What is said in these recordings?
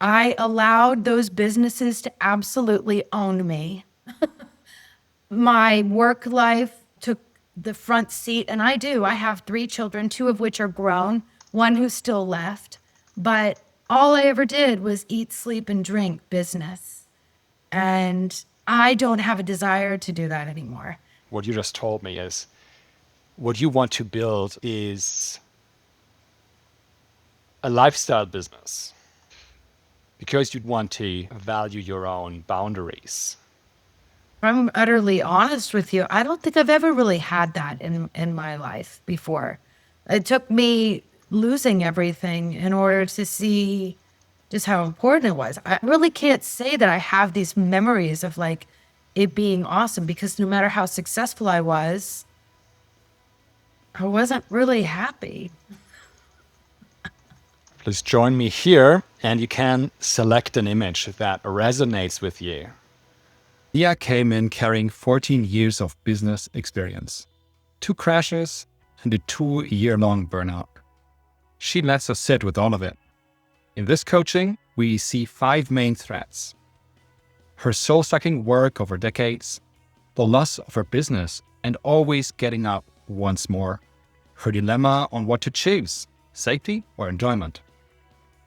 I allowed those businesses to absolutely own me. My work life took the front seat, and I have 3 children, 2 of which are grown, 1 who's still left. But all I ever did was eat, sleep, and drink business. And I don't have a desire to do that anymore. What you just told me is what you want to build is a lifestyle business because you'd want to value your own boundaries. If I'm utterly honest with you, I don't think I've ever really had that in my life before. It took me losing everything in order to see just how important it was. I really can't say that I have these memories of like it being awesome, because no matter how successful I wasn't really happy. Please join me here, and you can select an image that resonates with you. Leah came in carrying 14 years of business experience, 2 crashes, and a 2-year-long burnout. She lets us sit with all of it. In this coaching, we see 5 main threads: her soul-sucking work over decades, the loss of her business and always getting up once more, her dilemma on what to choose, safety or enjoyment,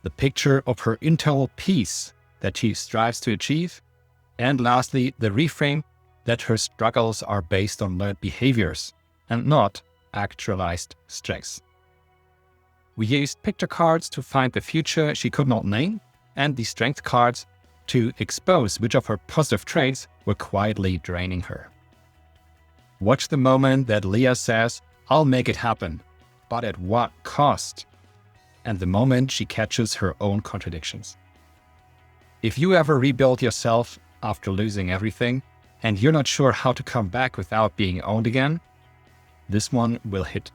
the picture of her internal peace that she strives to achieve, and lastly, the reframe that her struggles are based on learned behaviors and not actualized stress. We used picture cards to find the future she could not name, and the strength cards to expose which of her positive traits were quietly draining her. Watch the moment that Leah says, "I'll make it happen, but at what cost?" and the moment she catches her own contradictions. If you ever rebuild yourself after losing everything, and you're not sure how to come back without being owned again, this one will hit.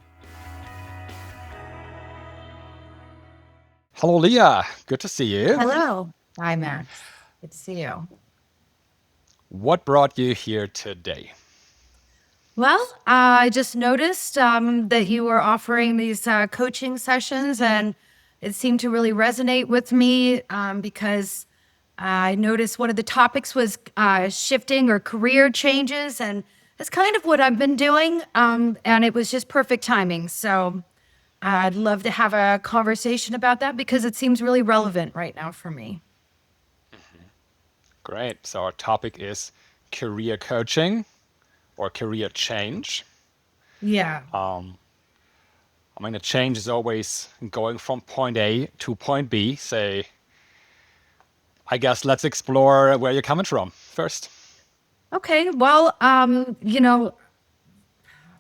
Hello, Leah. Good to see you. Hello. Hi, Max. Good to see you. What brought you here today? Well, I just noticed that you were offering these coaching sessions, and it seemed to really resonate with me because I noticed one of the topics was shifting or career changes, and that's kind of what I've been doing, and it was just perfect timing. So I'd love to have a conversation about that because it seems really relevant right now for me. Great. So our topic is career coaching or career change. Yeah. I mean, a change is always going from point A to point B. Say, I guess let's explore where you're coming from first. Okay. Well,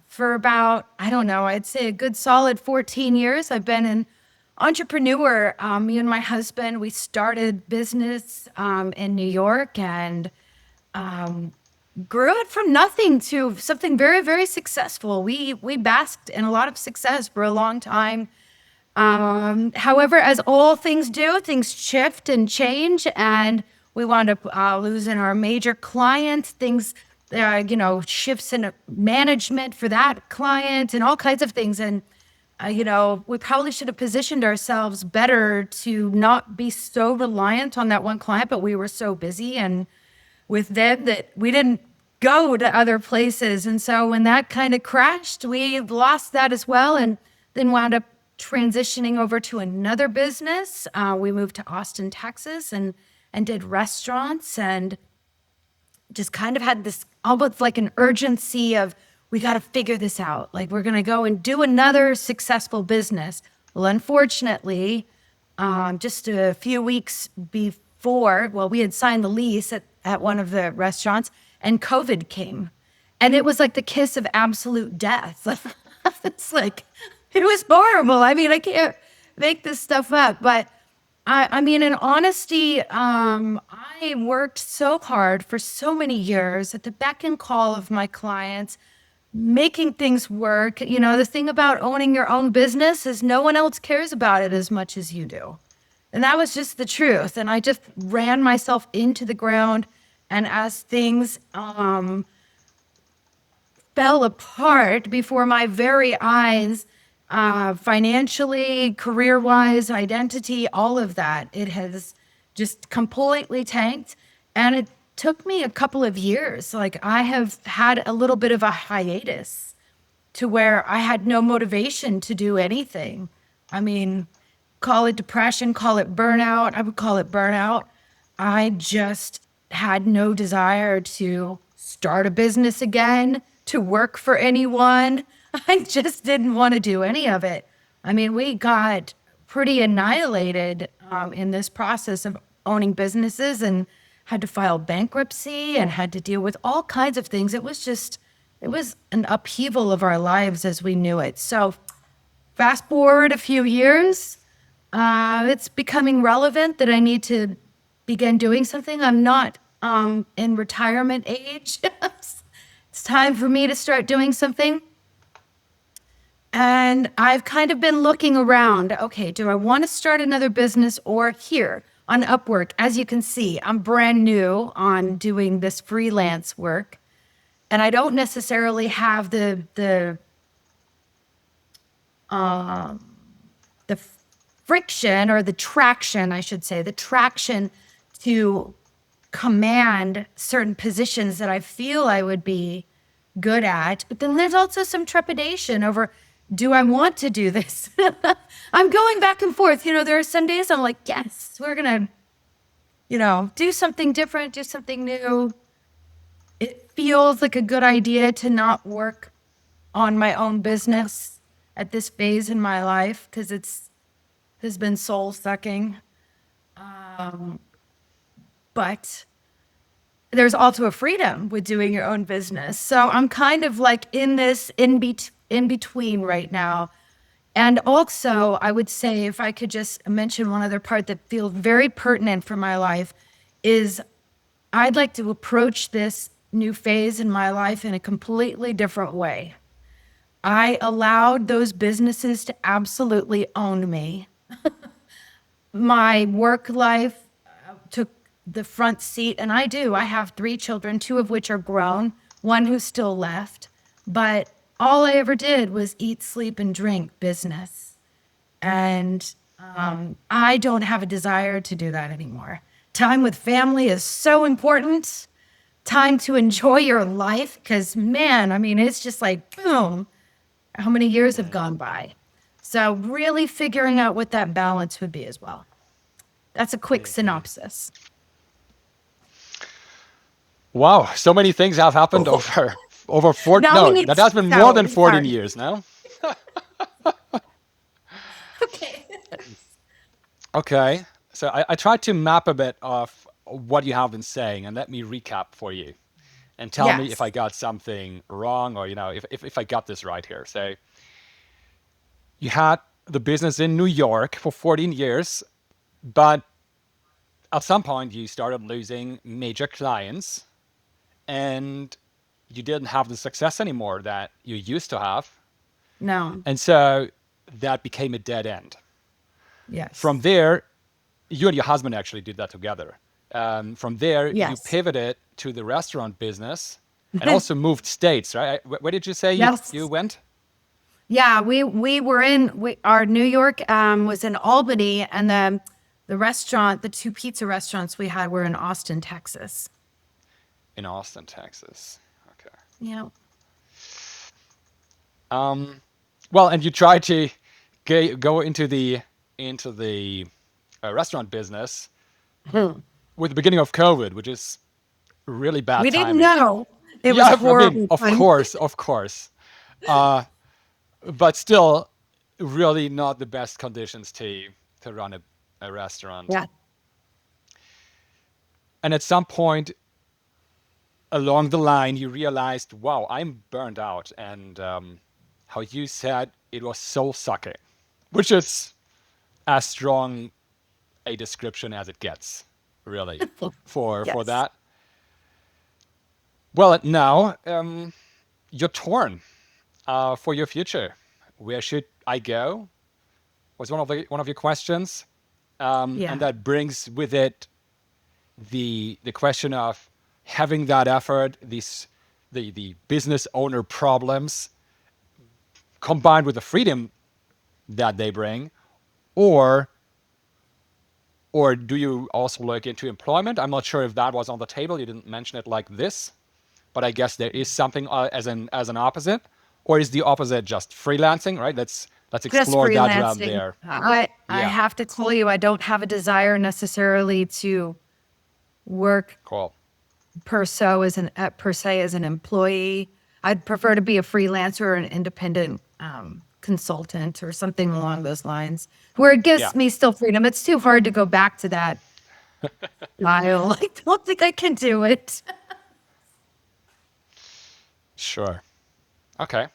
for about, I don't know, I'd say a good solid 14 years, I've been an entrepreneur. Me and my husband, we started business in New York and grew it from nothing to something very, very successful. We basked in a lot of success for a long time. However, as all things do, things shift and change, and we wound up losing our major client. Things, shifts in management for that client and all kinds of things. And, we probably should have positioned ourselves better to not be so reliant on that one client, but we were so busy and with them that we didn't go to other places. And so when that kind of crashed, we lost that as well, and then wound up transitioning over to another business. We moved to Austin, Texas, and did restaurants, and just kind of had this almost like an urgency of, we got to figure this out. Like, we're going to go and do another successful business. Well, unfortunately, just a few weeks before, we had signed the lease at one of the restaurants, and COVID came. And it was like the kiss of absolute death. It's like, it was horrible. I mean, I can't make this stuff up. But I mean, in honesty, I worked so hard for so many years at the beck and call of my clients, making things work. The thing about owning your own business is no one else cares about it as much as you do. And that was just the truth. And I just ran myself into the ground. And as things fell apart before my very eyes, financially, career-wise, identity, all of that, it has just completely tanked. And it took me a couple of years. Like I have had a little bit of a hiatus to where I had no motivation to do anything. I mean, call it depression, call it burnout. I would call it burnout. I just had no desire to start a business again, to work for anyone. I just didn't want to do any of it. I mean, we got pretty annihilated in this process of owning businesses and had to file bankruptcy and had to deal with all kinds of things. It was an upheaval of our lives as we knew it. So fast forward a few years, it's becoming relevant that I need to begin doing something. I'm not in retirement age. It's time for me to start doing something. And I've kind of been looking around. Okay, do I want to start another business or here on Upwork? As you can see, I'm brand new on doing this freelance work. And I don't necessarily have the friction or the traction, I should say, the traction to command certain positions that I feel I would be good at. But then there's also some trepidation over, do I want to do this? I'm going back and forth. There are some days I'm like, yes, we're going to, do something different, do something new. It feels like a good idea to not work on my own business at this phase in my life because has been soul sucking. But there's also a freedom with doing your own business. So I'm kind of like in this in between right now. And also, I would say, if I could just mention one other part that feels very pertinent for my life, is I'd like to approach this new phase in my life in a completely different way. I allowed those businesses to absolutely own me. My work life took the front seat, and I have 3 children, 2 of which are grown, 1 who's still left. But all I ever did was eat, sleep, and drink business. And I don't have a desire to do that anymore. Time with family is so important. Time to enjoy your life, because man, I mean, it's just like, boom, how many years have gone by? So really figuring out what that balance would be as well. That's a quick synopsis. Wow, so many things have happened over 14. No, that has been more than 14 years now. Okay. Okay, so I tried to map a bit of what you have been saying, and let me recap for you, and tell me if I got something wrong or if I got this right here. So you had the business in New York for 14 years, but at some point you started losing major clients, and you didn't have the success anymore that you used to have. No. And so that became a dead end. Yes. From there, you and your husband actually did that together. From there, you pivoted to the restaurant business and also moved states, right? Where did you say you went? Yeah, we were our New York was in Albany, and the restaurant, the 2 pizza restaurants we had were in Austin, Texas. In Austin, Texas. Okay. Yeah. Well, and you tried to go into the restaurant business with the beginning of COVID, which is really bad timing. We didn't know. It was horrible. I mean, of course. But still, really not the best conditions to run a restaurant. Yeah. And at some point along the line, you realized, wow, I'm burned out. And how you said it was soul sucking, which is as strong a description as it gets, really, for that. Well, now you're torn for your future. Where should I go? Was one of your questions, and that brings with it the question of having that effort, the business owner problems, combined with the freedom that they bring, or Or do you also look into employment? I'm not sure if that was on the table. You didn't mention it like this, but I guess there is something as an opposite. Or is the opposite just freelancing, right? Let's Just explore that around freelancing. there. I Yeah. have to tell you, I don't have a desire necessarily to work Cool. per se as an employee. I'd prefer to be a freelancer or an independent consultant or something along those lines, where it gives Yeah. me still freedom. It's too hard to go back to that style. I don't think I can do it. Sure. Okay.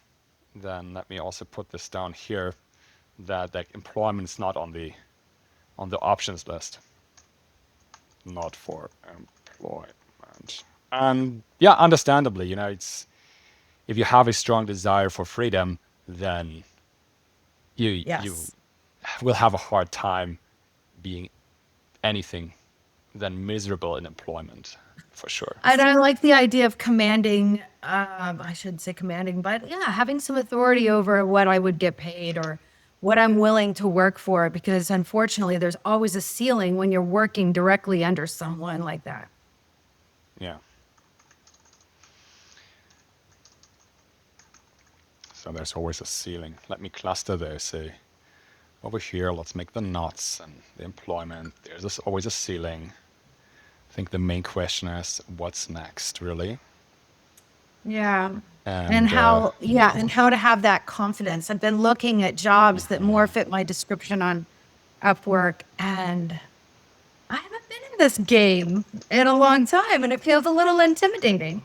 Then let me also put this down here that employment is not on the options list. Not for employment. And yeah, understandably, it's if you have a strong desire for freedom, then you Yes. will have a hard time being anything than miserable in employment, for sure. And I like the idea of commanding, I shouldn't say commanding, but yeah, having some authority over what I would get paid or what I'm willing to work for, because unfortunately there's always a ceiling when you're working directly under someone like that. Yeah. So there's always a ceiling. Let me cluster those. So over here, let's make the knots and the employment. There's always a ceiling. I think the main question is what's next, really. Yeah. And And how to have that confidence. I've been looking at jobs that more fit my description on Upwork, and I haven't been in this game in a long time, and it feels a little intimidating.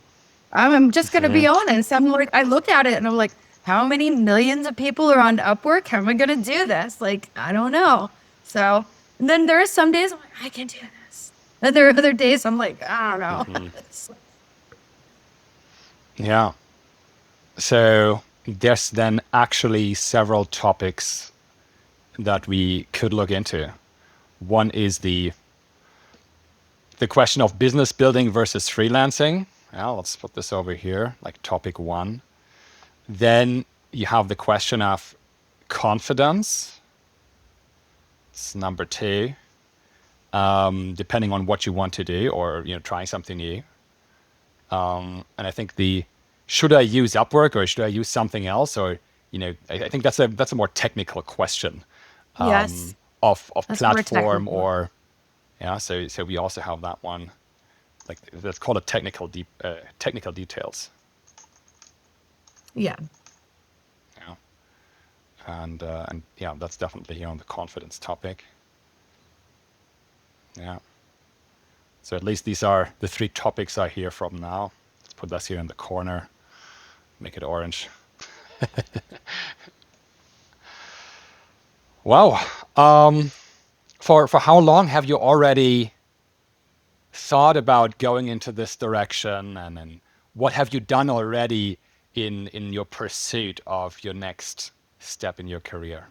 I'm just going to be honest. I look at it and I'm like, how many millions of people are on Upwork? How am I going to do this? Like, I don't know. So, and then there are some days I'm like, I can do this. And there are other days I'm like, I don't know. Yeah. So there's then actually several topics that we could look into. One is the question of business building versus freelancing. Well, let's put this over here, like topic 1. Then you have the question of confidence. It's number 2. Depending on what you want to do or trying something new. And I think should I use Upwork or should I use something else? Or I think that's a more technical question. Yes. Of That's more platform technical. or so we also have that one. Like let's call it technical details. Yeah. Yeah. And yeah, that's definitely on the confidence topic. Yeah. So at least these are the 3 topics I hear from now. Let's put this here in the corner, make it orange. Wow. For how long have you already thought about going into this direction, and then what have you done already in your pursuit of your next step in your career?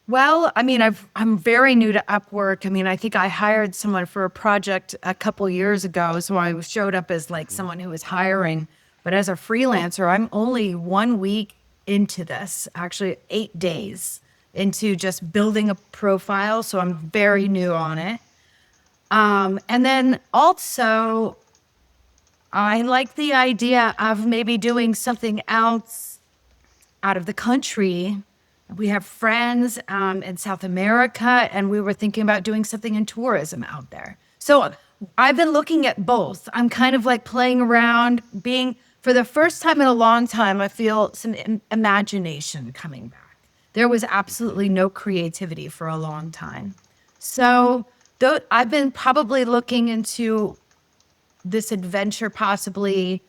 Well, I mean, I'm very new to Upwork. I mean, I think I hired someone for a project a couple years ago, so I showed up as like someone who was hiring. But as a freelancer, I'm only 1 week into this, actually 8 days into just building a profile. So I'm very new on it. And then also, I like the idea of maybe doing something else out of the country. We have friends in South America, and we were thinking about doing something in tourism out there. So I've been looking at both. I'm kind of like playing around, for the first time in a long time, I feel some imagination coming back. There was absolutely no creativity for a long time. So I've been probably looking into this adventure, possibly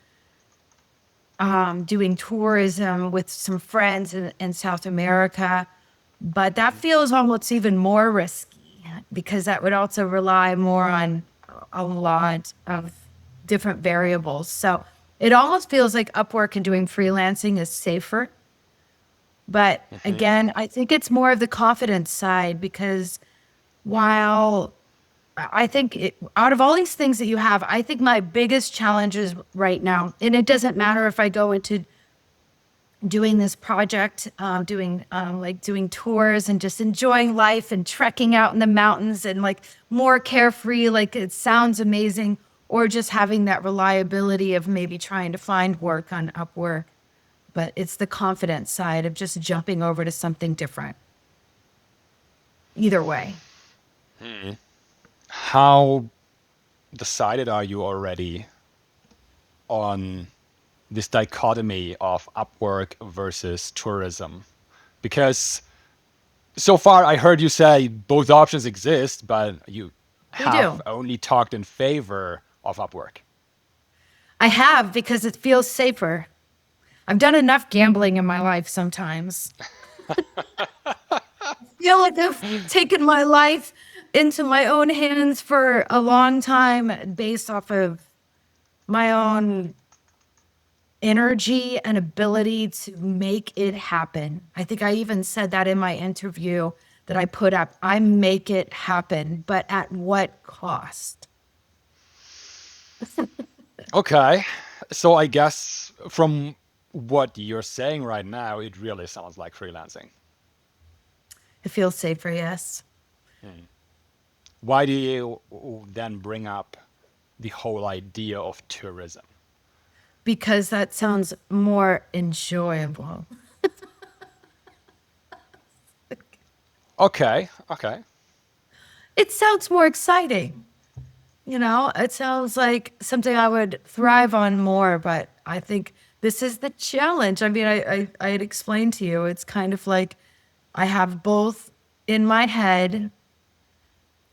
doing tourism with some friends in South America. But that feels almost even more risky because that would also rely more on a lot of different variables. So it almost feels like Upwork and doing freelancing is safer. But again, I think it's more of the confidence side, because while I think out of all these things that you have, I think my biggest challenges right now, and it doesn't matter if I go into doing this project, doing tours and just enjoying life and trekking out in the mountains and like more carefree, like it sounds amazing, or just having that reliability of maybe trying to find work on Upwork. But it's the confidence side of just jumping over to something different. Either way. How decided are you already on this dichotomy of Upwork versus tourism? Because so far I heard you say both options exist, but you We have do. only talked in favor of Upwork. I have, because it feels safer. I've done enough gambling in my life sometimes. I feel like I've taken my life into my own hands for a long time based off of my own energy and ability to make it happen. I think I even said that in my interview that I put up. I make it happen, but at what cost? Okay. So I guess from what you're saying right now, it really sounds like freelancing. It feels safer, yes. Why do you then bring up the whole idea of tourism? Because that sounds more enjoyable. Okay, okay. It sounds more exciting. It sounds like something I would thrive on more, but I think this is the challenge. I mean, I had explained to you, it's kind of like I have both in my head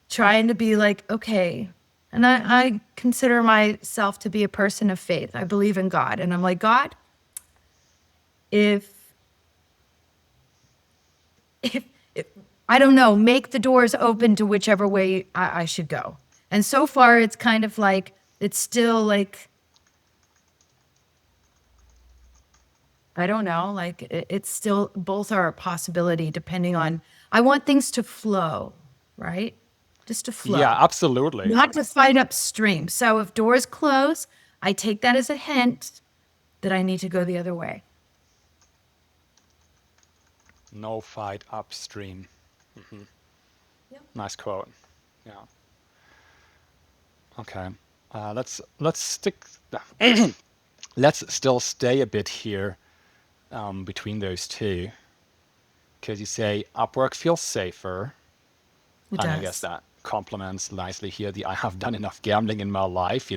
trying to be like, okay, and I consider myself to be a person of faith. I believe in God. And I'm like, God, if I don't know, make the doors open to whichever way I should go. And so far, it's kind of like, it's still like, I don't know, like it's still, both are a possibility depending on, I want things to flow, right? Just to flow. Yeah, absolutely. Not to fight upstream. So if doors close, I take that as a hint that I need to go the other way. No fight upstream. Yep. Nice quote. Yeah. Okay. Let's stick. Let's still stay a bit here between those two, because you say Upwork feels safer, It and I guess does. that complements nicely here the I have done enough gambling in my life,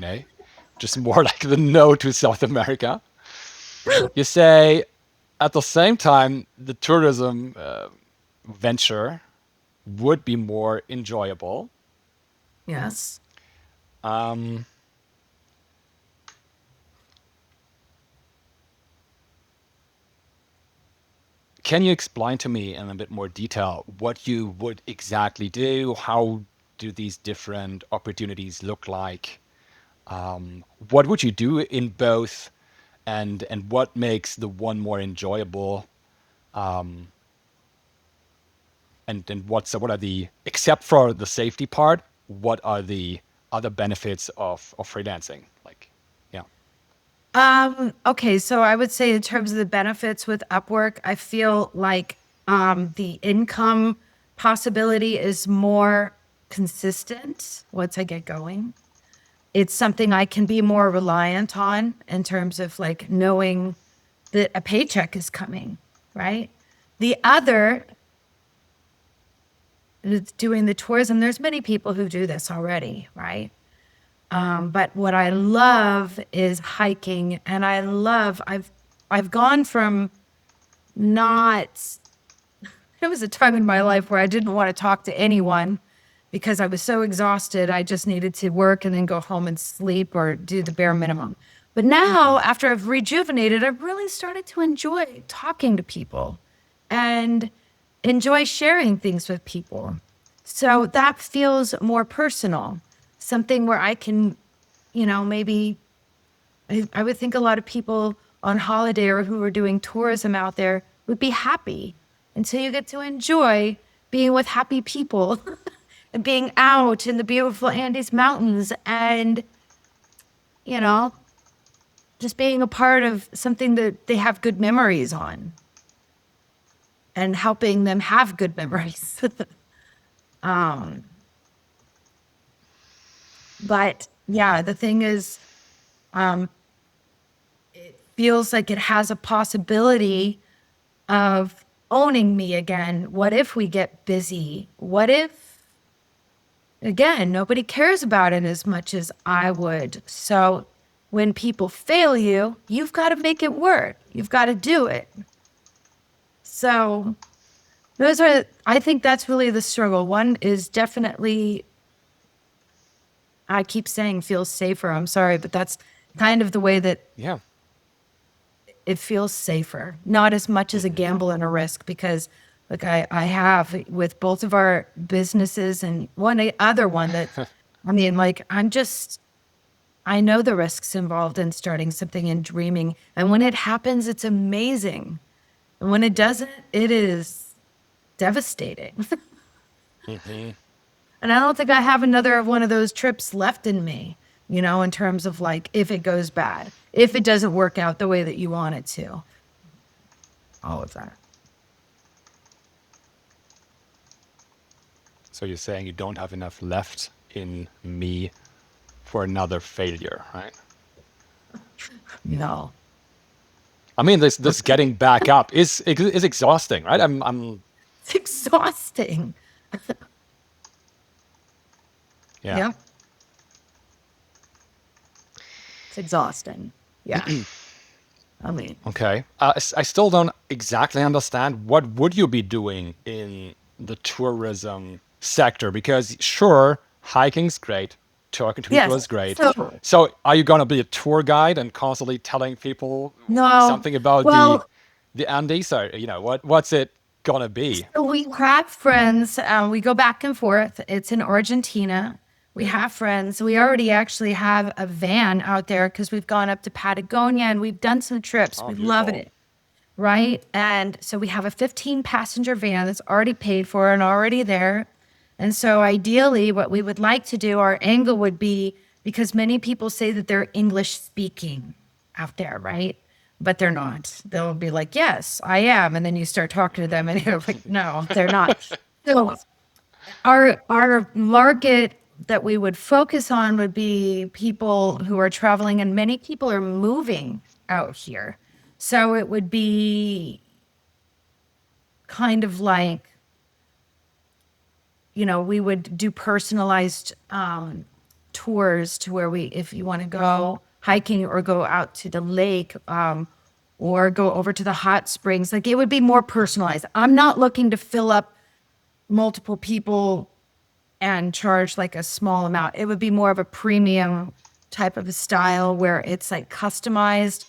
just more like the no to South America. You say at the same time the tourism venture would be more enjoyable. Yes. Um, Can you explain to me in a bit more detail what you would exactly do? How do these different opportunities look like? What would you do in both, and what makes the one more enjoyable? And what are the, except for the safety part, what are the other benefits of freelancing? Like, yeah. Okay, so I would say in terms of the benefits with Upwork, I feel like the income possibility is more consistent once I get going. It's something I can be more reliant on in terms of like knowing that a paycheck is coming, right? The other is doing the tourism. There's many people who do this already, right? But what I love is hiking, and I've gone from not, there was a time in my life where I didn't want to talk to anyone because I was so exhausted. I just needed to work and then go home and sleep or do the bare minimum. But now, after I've rejuvenated, I've really started to enjoy talking to people and enjoy sharing things with people. So that feels more personal, something where I can, maybe I would think a lot of people on holiday or who are doing tourism out there would be happy until you get to enjoy being with happy people and being out in the beautiful Andes Mountains and, just being a part of something that they have good memories on and helping them have good memories. But yeah, the thing is, it feels like it has a possibility of owning me again. What if we get busy? What if, again, nobody cares about it as much as I would? So when people fail you, you've got to make it work. You've got to do it. So I think that's really the struggle. One is definitely, I keep saying feels safer. I'm sorry, but that's kind of the way that it feels safer. Not as much as a gamble and a risk, because like I have with both of our businesses and one other one that, I mean, like I know the risks involved in starting something and dreaming. And when it happens, it's amazing. And when it doesn't, it is devastating. And I don't think I have another one of those trips left in me, you know, in terms of like, if it goes bad, if it doesn't work out the way that you want it to, all of that. So you're saying you don't have enough left in me for another failure, right? No. I mean, this getting back up is exhausting, right? It's exhausting. Yeah. It's exhausting. Yeah. I mean. Okay. I still don't exactly understand what would you be doing in the tourism sector, because sure, hiking's great. Talking to people is great. So are you going to be a tour guide and constantly telling people something about the Andes? Or, you know, what's it going to be? So we have friends. We go back and forth. It's in Argentina. We have friends. We already actually have a van out there because we've gone up to Patagonia and we've done some trips. We love it. Right? And so we have a 15-passenger van that's already paid for and already there. And so ideally, what we would like to do, our angle would be, because many people say that they're English speaking out there, right? But they're not. They'll be like, yes, I am. And then you start talking to them and you're like, no, they're not. So our market that we would focus on would be people who are traveling, and many people are moving out here. So it would be kind of like, you know, we would do personalized tours to where if you want to go hiking or go out to the lake or go over to the hot springs, like it would be more personalized. I'm not looking to fill up multiple people and charge like a small amount. It would be more of a premium type of a style where it's like customized.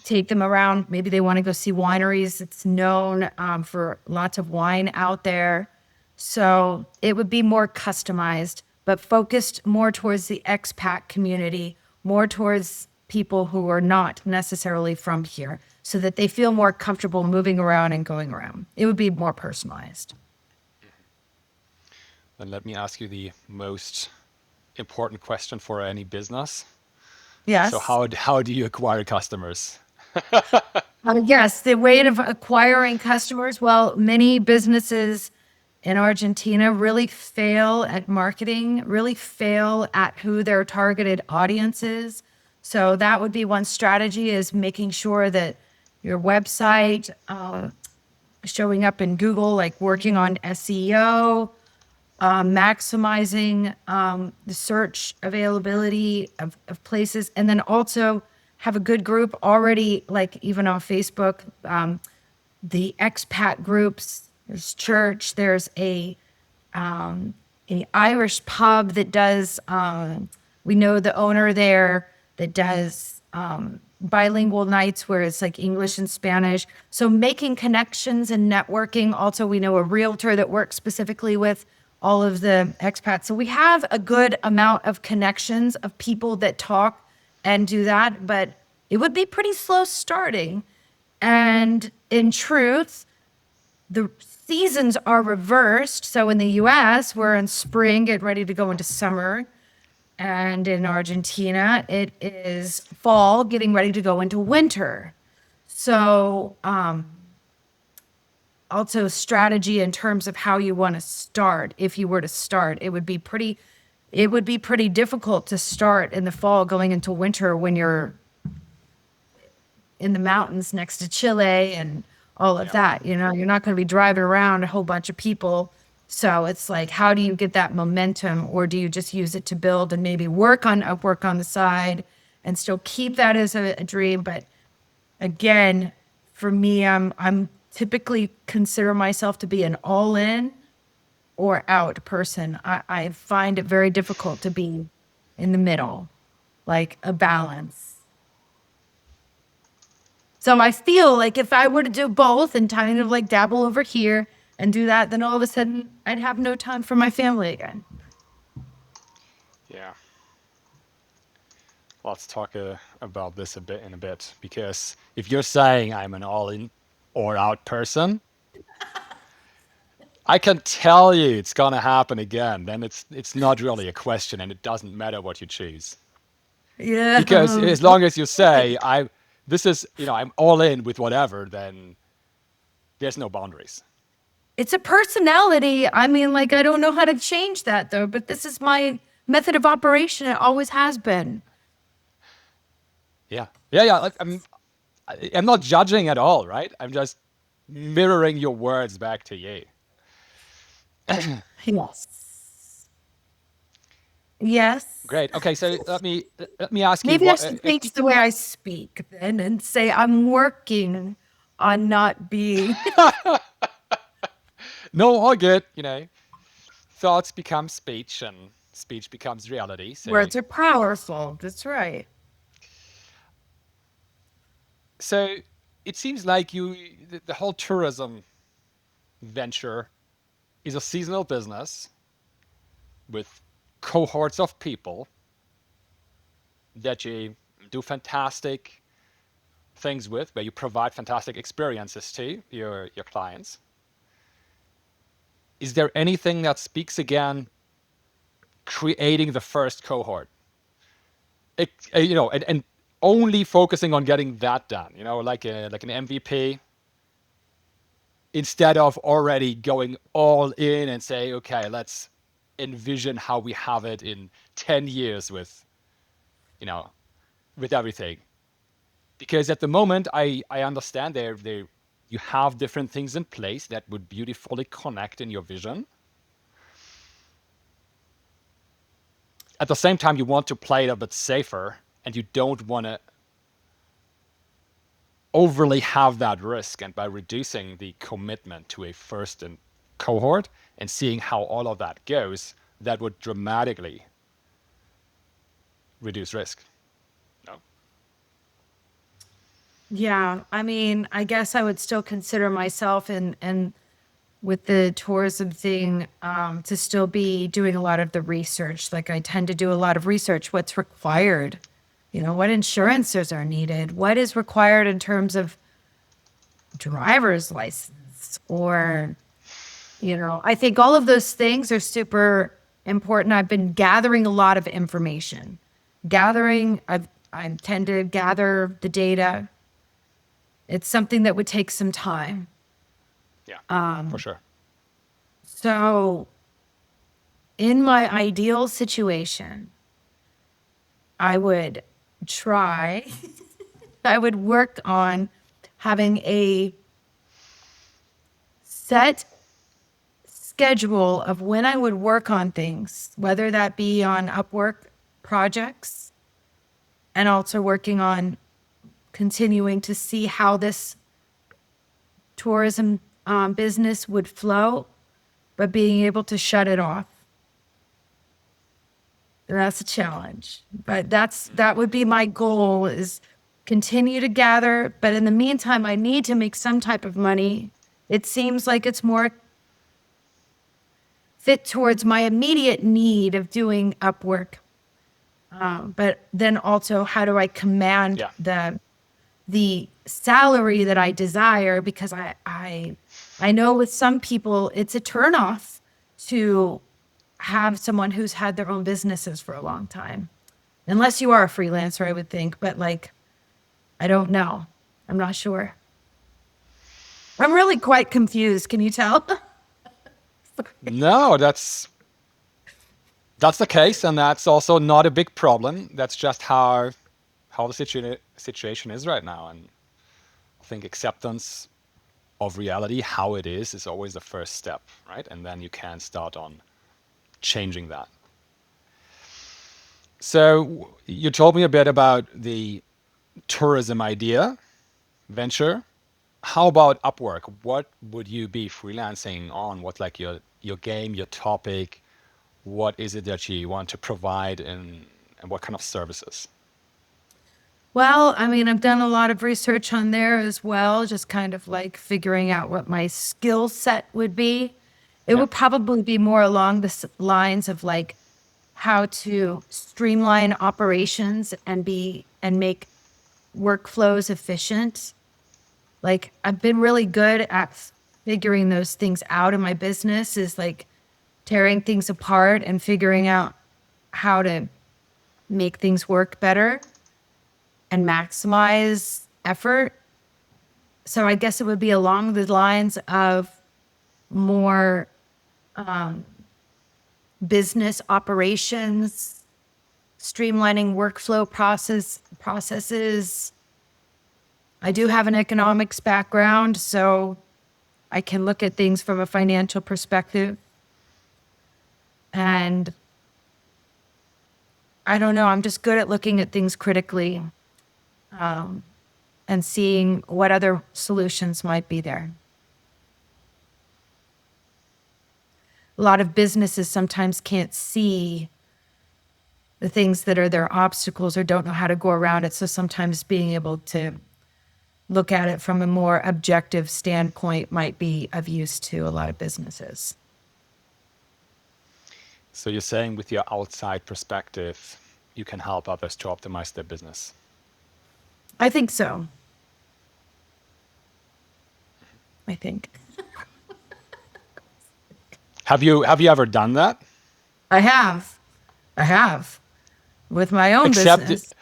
Take them around. Maybe they want to go see wineries. It's known for lots of wine out there. So it would be more customized, but focused more towards the expat community, more towards people who are not necessarily from here, so that they feel more comfortable moving around and going around. It would be more personalized. Then let me ask you the most important question for any business. Yes. So how do you acquire customers? Yes, the way of acquiring customers, well, many businesses in Argentina really fail at marketing, really fail at who their targeted audience is. So that would be one strategy, is making sure that your website showing up in Google, like working on SEO, maximizing the search availability of places, and then also have a good group already, like even on Facebook, the expat groups. There's church. There's a Irish pub that does. We know the owner there that does bilingual nights where it's like English and Spanish. So making connections and networking. Also, we know a realtor that works specifically with all of the expats. So we have a good amount of connections of people that talk and do that, but it would be pretty slow starting. And in truth, the seasons are reversed. So in the US, we're in spring, getting ready to go into summer. And in Argentina, it is fall, getting ready to go into winter. So, also strategy in terms of how you want to start. If you were to start, it would be pretty difficult to start in the fall going into winter when you're in the mountains next to Chile and all of that. You know, you're not going to be driving around a whole bunch of people. So it's like, how do you get that momentum, or do you just use it to build and maybe work on Upwork on the side and still keep that as a dream? But again, for me, I'm typically consider myself to be an all in or out person. I find it very difficult to be in the middle, like a balance. So I feel like if I were to do both and kind of like dabble over here and do that, then all of a sudden I'd have no time for my family again. Yeah. Let's talk about this in a bit, because if you're saying I'm an all-in or out person, I can tell you it's gonna happen again. Then it's not really a question, and it doesn't matter what you choose. Yeah. Because as long as you say I'm all in with whatever, then there's no boundaries. It's a personality. I mean, like, I don't know how to change that though, but this is my method of operation. It always has been. Yeah. Like, I'm not judging at all, right? I'm just mirroring your words back to you. Yes. Yes. Great. Okay, so let me ask you. Maybe I should change the way I speak then and say I'm working on not being. No, all good. Thoughts become speech, and speech becomes reality. So, Words are powerful. That's right. so it seems like the whole tourism venture is a seasonal business with cohorts of people that you do fantastic things with, where you provide fantastic experiences to your clients. Is there anything that speaks again creating the first cohort? And only focusing on getting that done, like an MVP, instead of already going all in and say, okay, let's envision how we have it in 10 years with everything. Because at the moment, I understand you have different things in place that would beautifully connect in your vision. At the same time, you want to play it a bit safer, and you don't want to overly have that risk. And by reducing the commitment to a first cohort and seeing how all of that goes, that would dramatically reduce risk. No? Yeah. I mean, I guess I would still consider myself and with the tourism thing, to still be doing a lot of the research. Like, I tend to do a lot of research. What's required? What insurances are needed? What is required in terms of driver's license? Or, I think all of those things are super important. I've been gathering a lot of information. I tend to gather the data. It's something that would take some time. Yeah, for sure. So in my ideal situation, I would work on having a set schedule of when I would work on things, whether that be on Upwork projects, and also working on continuing to see how this tourism business would flow, but being able to shut it off. That's a challenge, but that would be my goal, is continue to gather. But in the meantime, I need to make some type of money. It seems like it's more fit towards my immediate need of doing Upwork. But then also, how do I command the salary that I desire? Because I know with some people, it's a turnoff to have someone who's had their own businesses for a long time. Unless you are a freelancer, I would think. But like, I don't know. I'm not sure. I'm really quite confused. Can you tell? No, that's the case, and that's also not a big problem. That's just how the situation is right now. And I think acceptance of reality, how it is always the first step, right? And then you can start on changing that. So you told me a bit about the tourism idea, venture. How about Upwork? What would you be freelancing on? What like your game, your topic? What is it that you want to provide and what kind of services? Well, I mean, I've done a lot of research on there as well, just kind of like figuring out what my skill set would be. It Yeah. would probably be more along the lines of like how to streamline operations and make workflows efficient. Like I've been really good at figuring those things out in my business, is like tearing things apart and figuring out how to make things work better and maximize effort. So I guess it would be along the lines of more business operations, streamlining workflow processes. I do have an economics background, so I can look at things from a financial perspective. And I don't know, I'm just good at looking at things critically, and seeing what other solutions might be there. A lot of businesses sometimes can't see the things that are their obstacles or don't know how to go around it. So sometimes being able to look at it from a more objective standpoint might be of use to a lot of businesses. So you're saying with your outside perspective, you can help others to optimize their business. I think so. I think. Have you ever done that? I have. With my own business.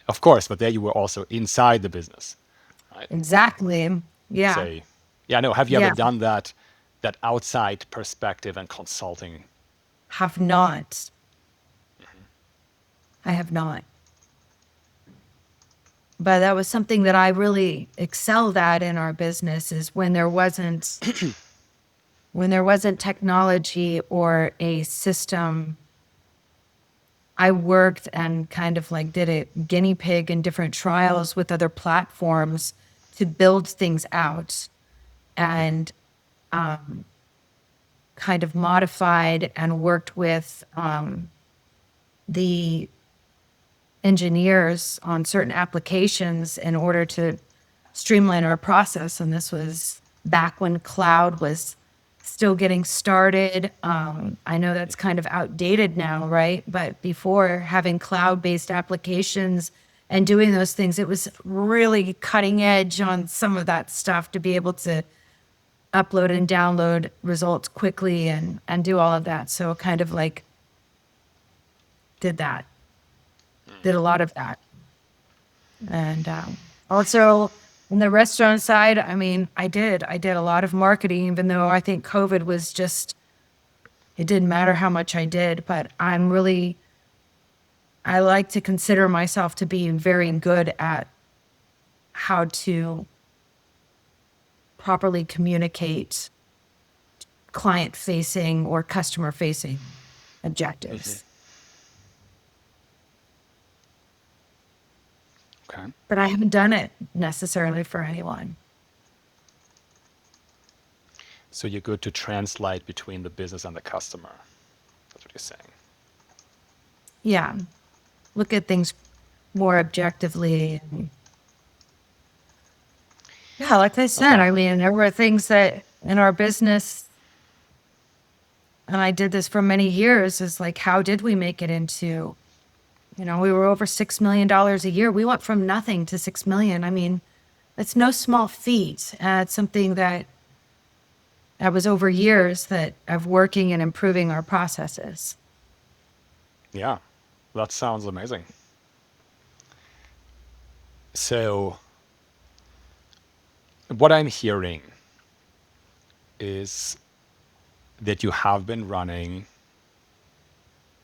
Of course, but there you were also inside the business, right? Exactly. Yeah. So, yeah, no. Have you Yeah. ever done that outside perspective and consulting? Have not. I have not. But that was something that I really excelled at in our business, is when there wasn't technology or a system, I worked and kind of like did a guinea pig in different trials with other platforms to build things out, and kind of modified and worked with the engineers on certain applications in order to streamline our process. And this was back when cloud was still getting started. I know that's kind of outdated now, right? But before, having cloud-based applications and doing those things, it was really cutting edge on some of that stuff to be able to upload and download results quickly and do all of that. So kind of like did a lot of that. And also in the restaurant side, I mean, I did a lot of marketing, even though I think COVID was just, it didn't matter how much I did, but I like to consider myself to be very good at how to properly communicate client-facing or customer-facing objectives. Okay. But I haven't done it necessarily for anyone. So you're good to translate between the business and the customer. That's what you're saying. Yeah. Look at things more objectively. Yeah, like I said, I mean, there were things that in our business, and I did this for many years, is like, how did we make it into, we were over $6 million a year. We went from nothing to 6 million. I mean, it's no small feat. It's something that that was over years of working and improving our processes. Yeah, that sounds amazing. So what I'm hearing is that you have been running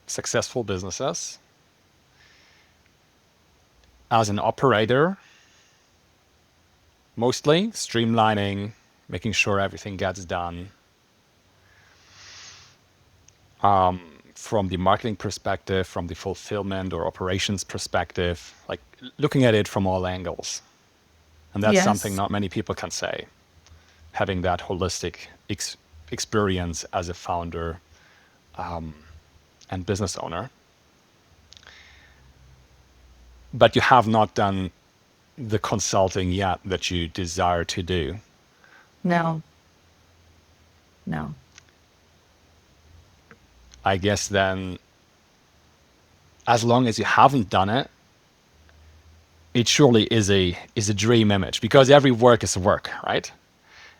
successful businesses as an operator, mostly streamlining, making sure everything gets done. From the marketing perspective, from the fulfillment or operations perspective, like looking at it from all angles. And that's something Yes. not many people can say, having that holistic experience as a founder and business owner. But you have not done the consulting yet that you desire to do. No. No. I guess then, as long as you haven't done it, it surely is a dream image, because every work is work, right?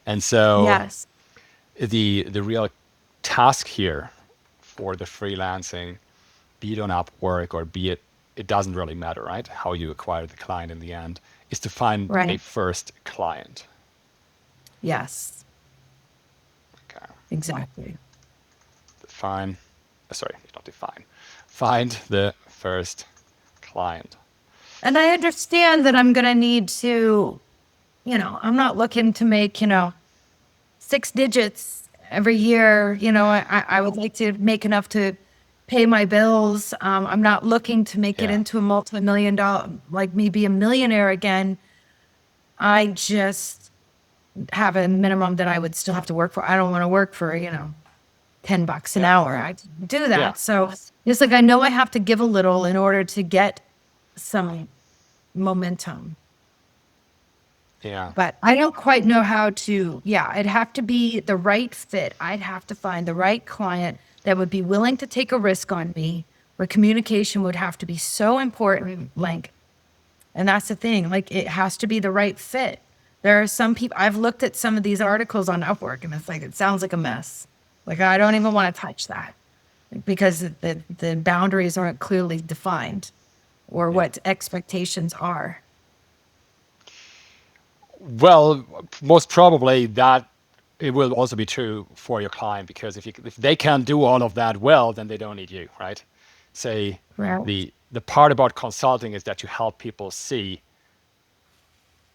And so Yes. the real task here for the freelancing, be it on Upwork or be it doesn't really matter, right? How you acquire the client in the end, is to find a Right. first client. Yes. Okay. Exactly. Find the first client. And I understand that I'm going to need to, I'm not looking to make, 6 digits every year. I would like to make enough to pay my bills. I'm not looking to make it Yeah. into a multi-million-dollar, like me be a millionaire again. I just have a minimum that I would still have to work for. I don't want to work for, $10 an hour. I do that. Yeah. So it's like, I know I have to give a little in order to get some momentum. Yeah. But I don't quite know how to, it'd have to be the right fit. I'd have to find the right client that would be willing to take a risk on me, where communication would have to be so important. And that's the thing, it has to be the right fit. There are some people, I've looked at some of these articles on Upwork, and it's it sounds like a mess. I don't even want to touch that, because the boundaries aren't clearly defined, or what expectations are. Well, most probably that it will also be true for your client, because if they can do all of that well, then they don't need you, right? Say Right. the part about consulting is that you help people see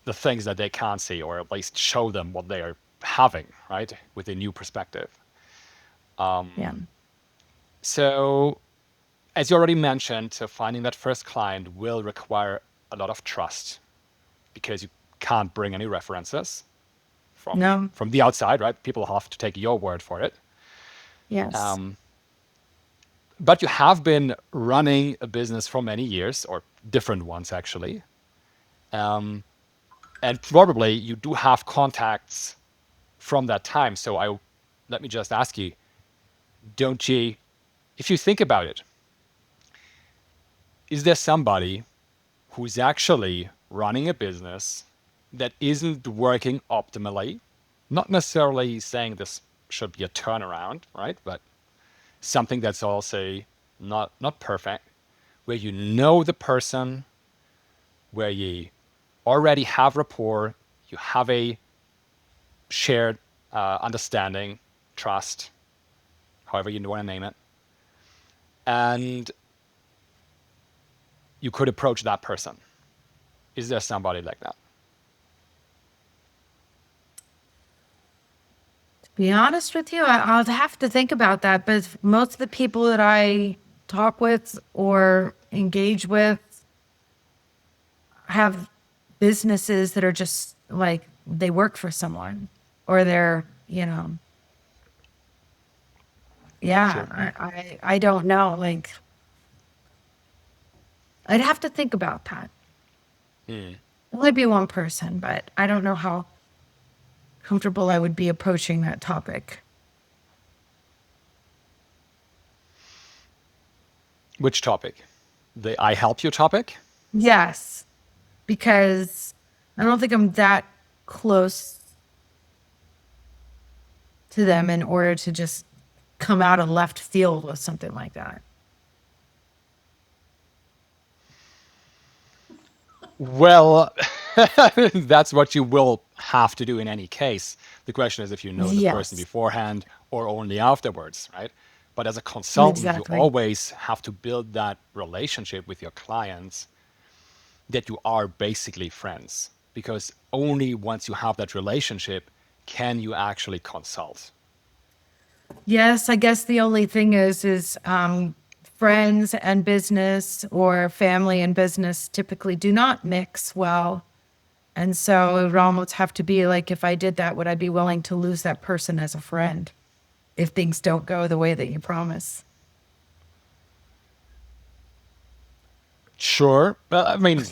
the things that they can't see, or at least show them what they are having, right, with a new perspective. Yeah. So, as you already mentioned, so finding that first client will require a lot of trust, because you can't bring any references No. from the outside, right? People have to take your word for it. Yes. But you have been running a business for many years, or different ones actually. And probably you do have contacts from that time. So let me just ask you, don't you, if you think about it, is there somebody who's actually running a business that isn't working optimally? Not necessarily saying this should be a turnaround, right? But something that's also not perfect, where you know the person, where you already have rapport, you have a shared understanding, trust, however you want to name it, and you could approach that person. Is there somebody like that? To be honest with you, I'll have to think about that. But most of the people that I talk with or engage with have businesses that are just they work for someone, or they're, Sure. I don't know. I'd have to think about that. It might be one person, but I don't know how comfortable I would be approaching that topic. Which topic? The I help you topic? Yes, because I don't think I'm that close to them in order to just come out of left field with something like that. Well, that's what you will have to do in any case. The question is if you know the person Yes, beforehand or only afterwards, right? But as a consultant, you exactly. always have to build that relationship with your clients that you are basically friends. Because only once you have that relationship can you actually consult. Yes, I guess the only thing is friends and business or family and business typically do not mix well. And so it would almost have to be like, if I did that, would I be willing to lose that person as a friend if things don't go the way that you promise? Sure. I mean,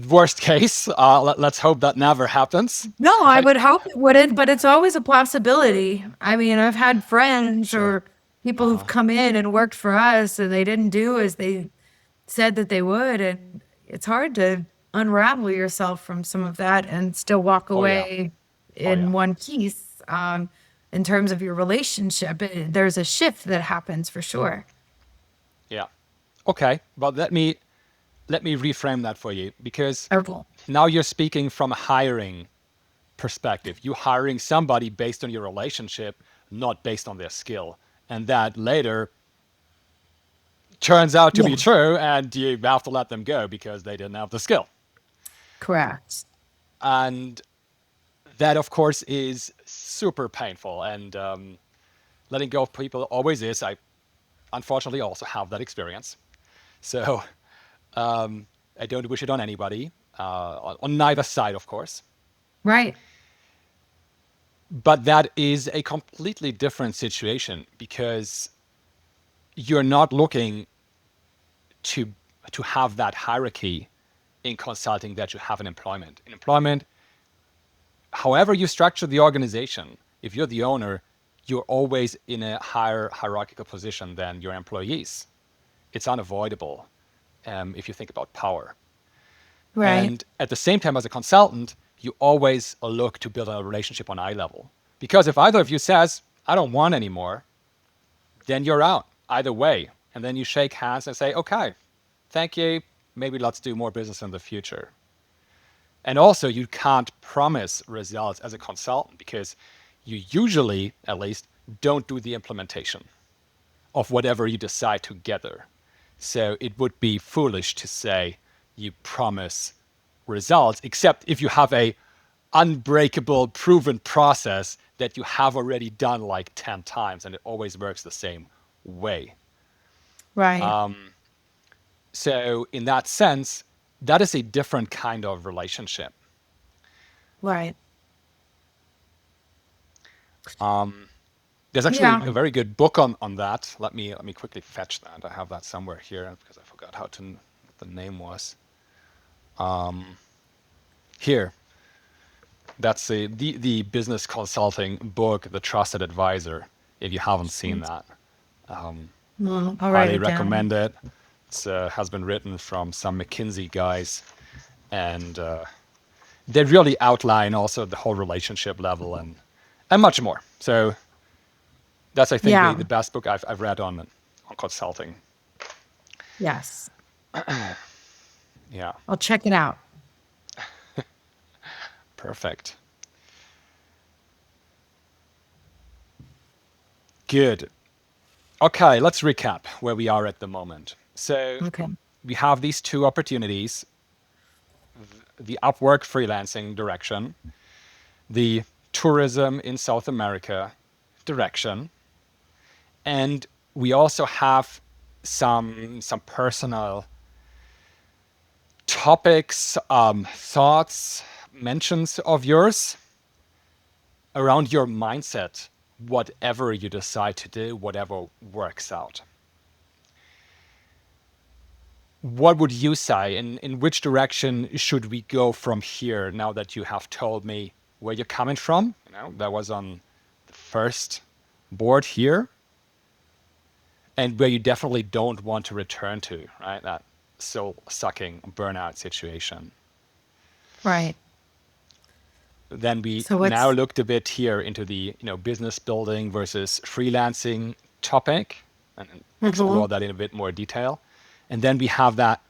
worst case, let's hope that never happens, No, I right? would hope it wouldn't, but it's always a possibility. I mean, I've had friends Sure. or people who've come in and worked for us and they didn't do as they said that they would. And it's hard to unravel yourself from some of that and still walk Oh, yeah. away Oh, yeah. in one piece. In terms of your relationship, there's a shift that happens for sure. Yeah. Okay. Well, let me reframe that for you because Herbal. now you're speaking from a hiring perspective. You're hiring somebody based on your relationship, not based on their skill. And that later turns out to Yeah, be true, and you have to let them go because they didn't have the skill. correct. And that, of course, is super painful. And letting go of people always is. I unfortunately also have that experience. So I don't wish it on anybody, on neither side, of course. Right. But that is a completely different situation because you're not looking to to have that hierarchy in consulting that you have in employment. In employment, however you structure the organization, if you're the owner, you're always in a higher hierarchical position than your employees. It's unavoidable if you think about power. Right. And at the same time, as a consultant, you always look to build a relationship on eye level. Because if either of you says, I don't want anymore, then you're out either way. And then you shake hands and say, okay, thank you. Maybe let's do more business in the future. And also, you can't promise results as a consultant because you usually, at least, don't do the implementation of whatever you decide together. So it would be foolish to say you promise results, except if you have a unbreakable, proven process that you have already done like 10 times and it always works the same way. Right. So in that sense, that is a different kind of relationship. Right. There's actually Yeah. a very good book on that. Let me quickly fetch that. I have that somewhere here because I forgot what the name was. Here, that's the business consulting book, The Trusted Advisor. If you haven't seen that, Well, I'll write highly it down. recommend it. It has been written from some McKinsey guys, and they really outline also the whole relationship level and much more. So that's, I think, the Yeah. best book I've read on consulting. Yes. Yeah, I'll check it out. perfect. Good. Okay, let's recap where we are at the moment. So Okay. we have these two opportunities, the Upwork freelancing direction, the tourism in South America direction, and we also have some personal topics, thoughts, mentions of yours around your mindset, whatever you decide to do, whatever works out. What would you say? In which direction should we go from here now that you have told me where you're coming from? That was on the first board here, and where you definitely don't want to return to, right? That soul sucking burnout situation. Right. then we So now what's looked a bit here into the business building versus freelancing topic and explore that in a bit more detail. And then we have that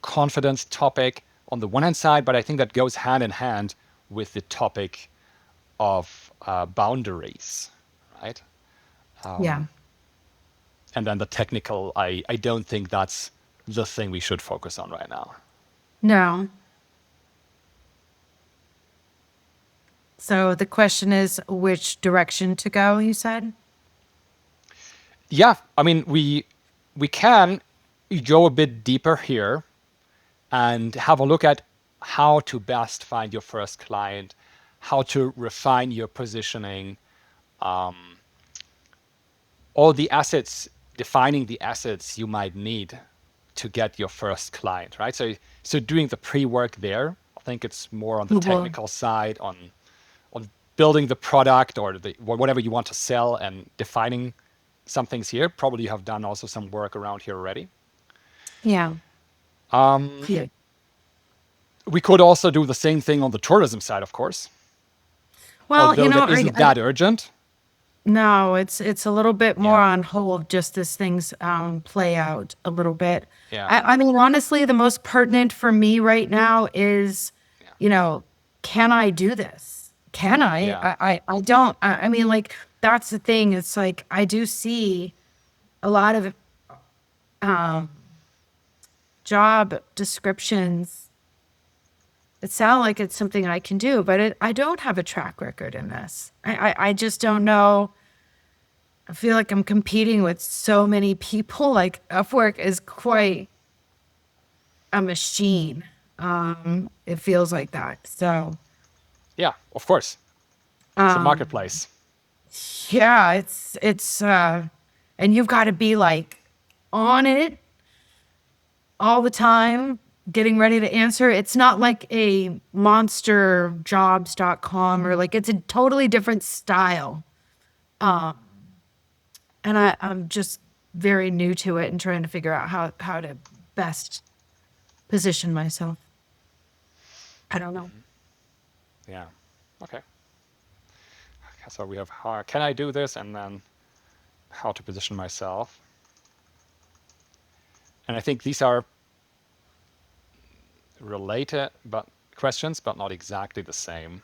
confidence topic on the one hand side, but I think that goes hand in hand with the topic of boundaries, right? yeah. And then the technical, I don't think that's the thing we should focus on right now. No. So the question is which direction to go, you said? Yeah, I mean, we can go a bit deeper here and have a look at how to best find your first client, how to refine your positioning, all the assets, defining the assets you might need to get your first client, right? So doing the pre-work there, I think it's more on the technical side, on building the product or whatever you want to sell and defining some things here. Probably you have done also some work around here already. Yeah. Yeah. We could also do the same thing on the tourism side, of course, Well, although that isn't that urgent. no, it's a little bit more Yeah. on hold just as things play out a little bit. Yeah. I mean, honestly, the most pertinent for me right now is, can I do this? Can I? Yeah. I don't. I mean, like, that's the thing. It's like I do see a lot of job descriptions. It sounds like it's something I can do, but I don't have a track record in this. I just don't know. I feel like I'm competing with so many people. Like Upwork is quite a machine. It feels like that. So Yeah, of course. It's a marketplace. yeah, and you've got to be like on it all the time, getting ready to answer. It's not like a monsterjobs.com or like it's a totally different style. And I'm just very new to it and trying to figure out how to best position myself. I don't know. Yeah. Okay. So we have how can I do this, and then how to position myself. And I think these are related but questions, but not exactly the same.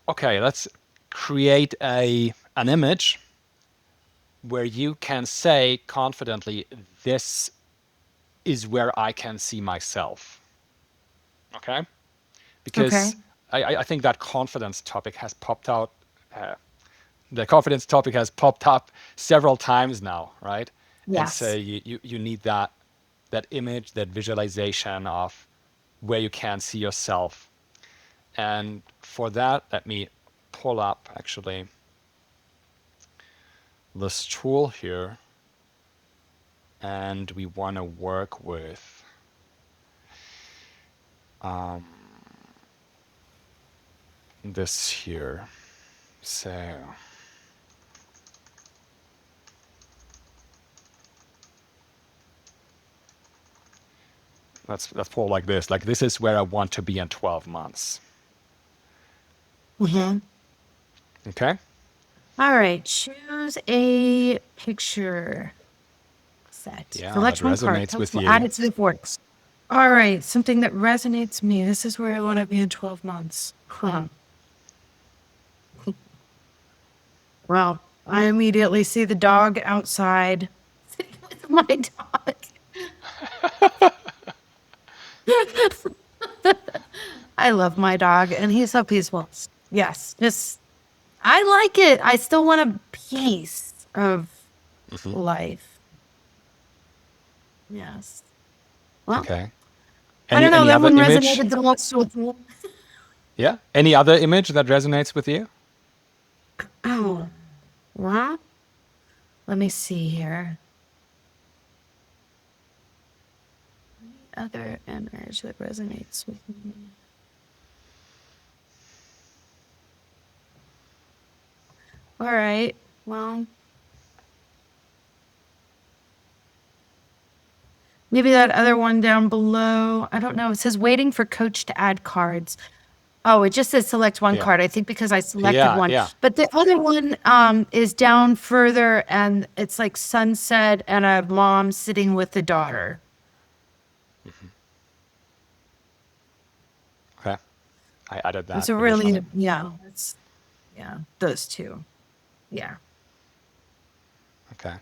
Okay, let's create an image where you can say confidently, this is where I can see myself. Okay? Okay. Because I think that confidence topic has popped out. The confidence topic has popped up several times now, right? And so Yes. you need that image, that visualization of where you can see yourself. And for that, let me pull up actually this tool here. And we want to work with this here. So let's pull like this. Like, this is where I want to be in 12 months. Mm-hmm. Okay? All right. Choose a picture set. Yeah, Select that one card. resonates with Add you. it to the forks. All right. Something that resonates me. This is where I want to be in 12 months. Huh. Well, I immediately see the dog outside with my dog. I love my dog, and he's so peaceful. Yes, just I like it. I still want a piece of life. Yes. Well, Okay. I don't know. Any That other one image? resonated the most with me. Yeah. Any other image that resonates with you? Oh, well, let me see here. Any other image that resonates with me? All right. Well, Maybe that other one down below. I don't know. It says waiting for coach to add cards. Oh, it just says select one Yeah. card. I think because I selected Yeah, one. yeah. But the other one is down further, and it's like sunset and a mom sitting with the daughter. Okay. I added that It's a additionally. really, yeah, it's, yeah, those two. Yeah. Okay.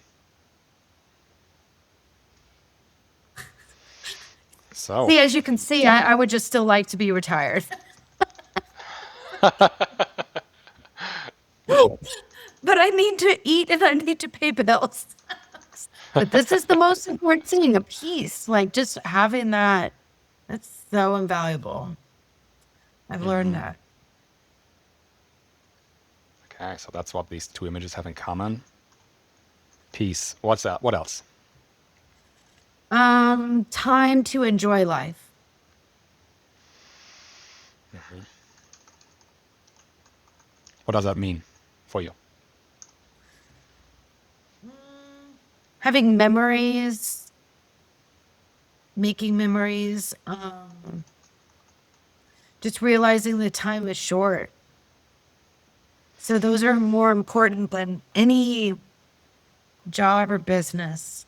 So, See, as you can see, I would just still like to be retired. But I need to eat and I need to pay bills. But this is the most important thing, a peace. Like just having that, that's so invaluable. I've learned that. okay, so that's what these two images have in common. Peace. What's that? What else? Time to enjoy life. What does that mean for you? Having memories, making memories, just realizing the time is short. So those are more important than any job or business.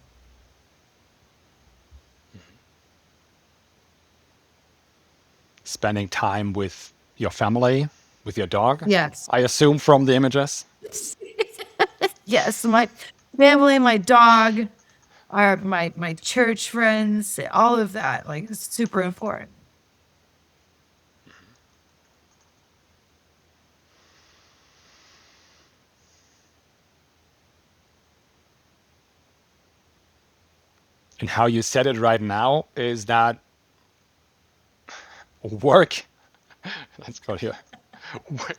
Spending time with your family, with your dog? Yes. I assume from the images. Yes, my family, my dog, my church friends, all of that. Like it's super important. And how you said it right now is that work, let's go here,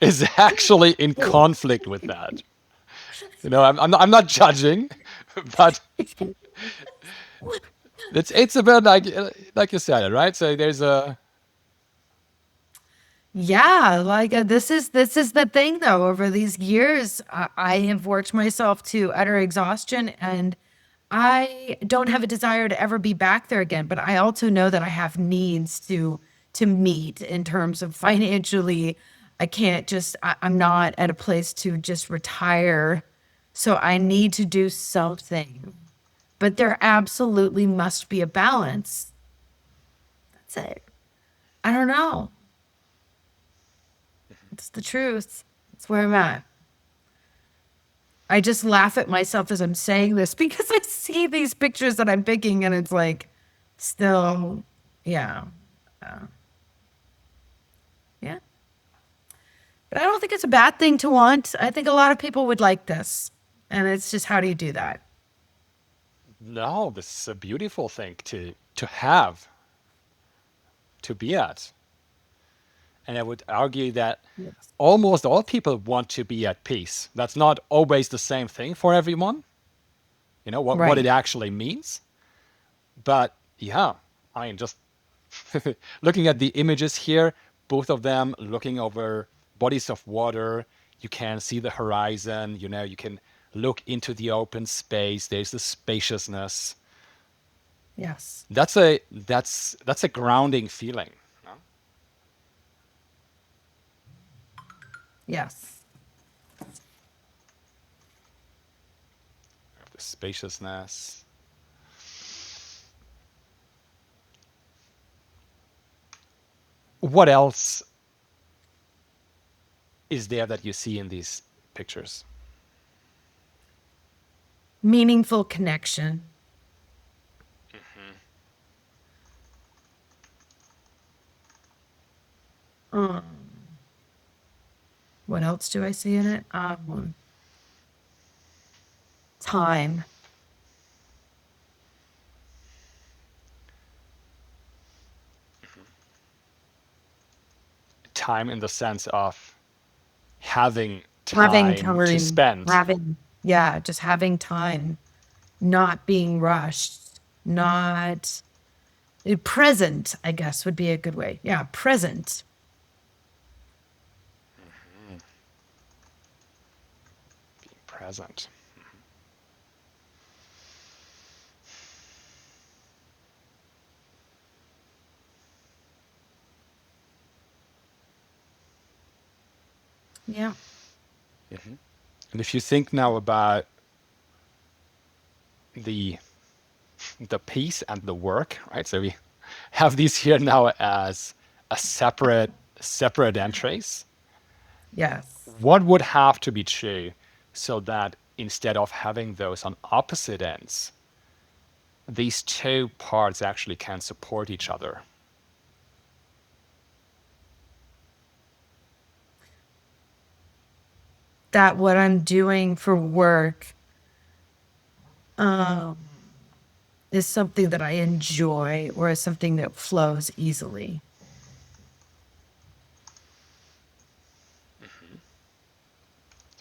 is actually in conflict with that. You know, I'm not judging, but it's a bit like you said it, right? So there's a Yeah, like this is the thing though. Over these years, I have worked myself to utter exhaustion, and I don't have a desire to ever be back there again. But I also know that I have needs to meet in terms of financially. I can't just. I'm not at a place to just retire, so I need to do something. But there absolutely must be a balance. That's it. I don't know. It's the truth. It's where I'm at. I just laugh at myself as I'm saying this because I see these pictures that I'm picking and it's like, still, yeah. Yeah. But I don't think it's a bad thing to want. I think a lot of people would like this. And it's just, how do you do that? no, this is a beautiful thing to have, to be at. And I would argue that Yes. almost all people want to be at peace. That's not always the same thing for everyone. You know what it Right. actually means. But yeah, I mean, just looking at the images here, both of them looking over bodies of water. You can see the horizon. You know, you can look into the open space. There's the spaciousness. Yes. That's a grounding feeling. No? Yes. The spaciousness. What else is there that you see in these pictures? Meaningful connection. What else do I see in it? Time. Time in the sense of having Having time to time. spend. Yeah, just having time. Not being rushed. Not present, I guess would be a good way. Yeah, present. Being present. Yeah. And if you think now about the peace and the work, right? So we have these here now as a separate entries. Yes. What would have to be true so that instead of having those on opposite ends, these two parts actually can support each other? That what I'm doing for work is something that I enjoy or is something that flows easily.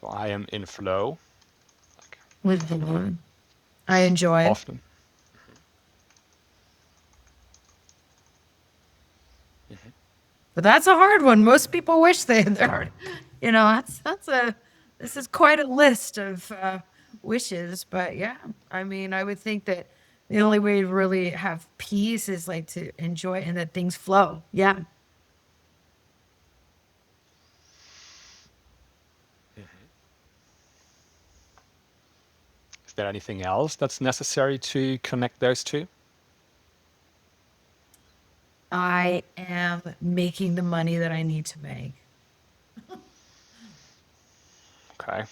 So I am in flow I enjoy it. often. But that's a hard one. Most people wish they're, this is quite a list of wishes. But yeah, I mean, I would think that the only way to really have peace is like to enjoy and that things flow. Yeah. Is there anything else that's necessary to connect those two? I am making the money that I need to make. Okay.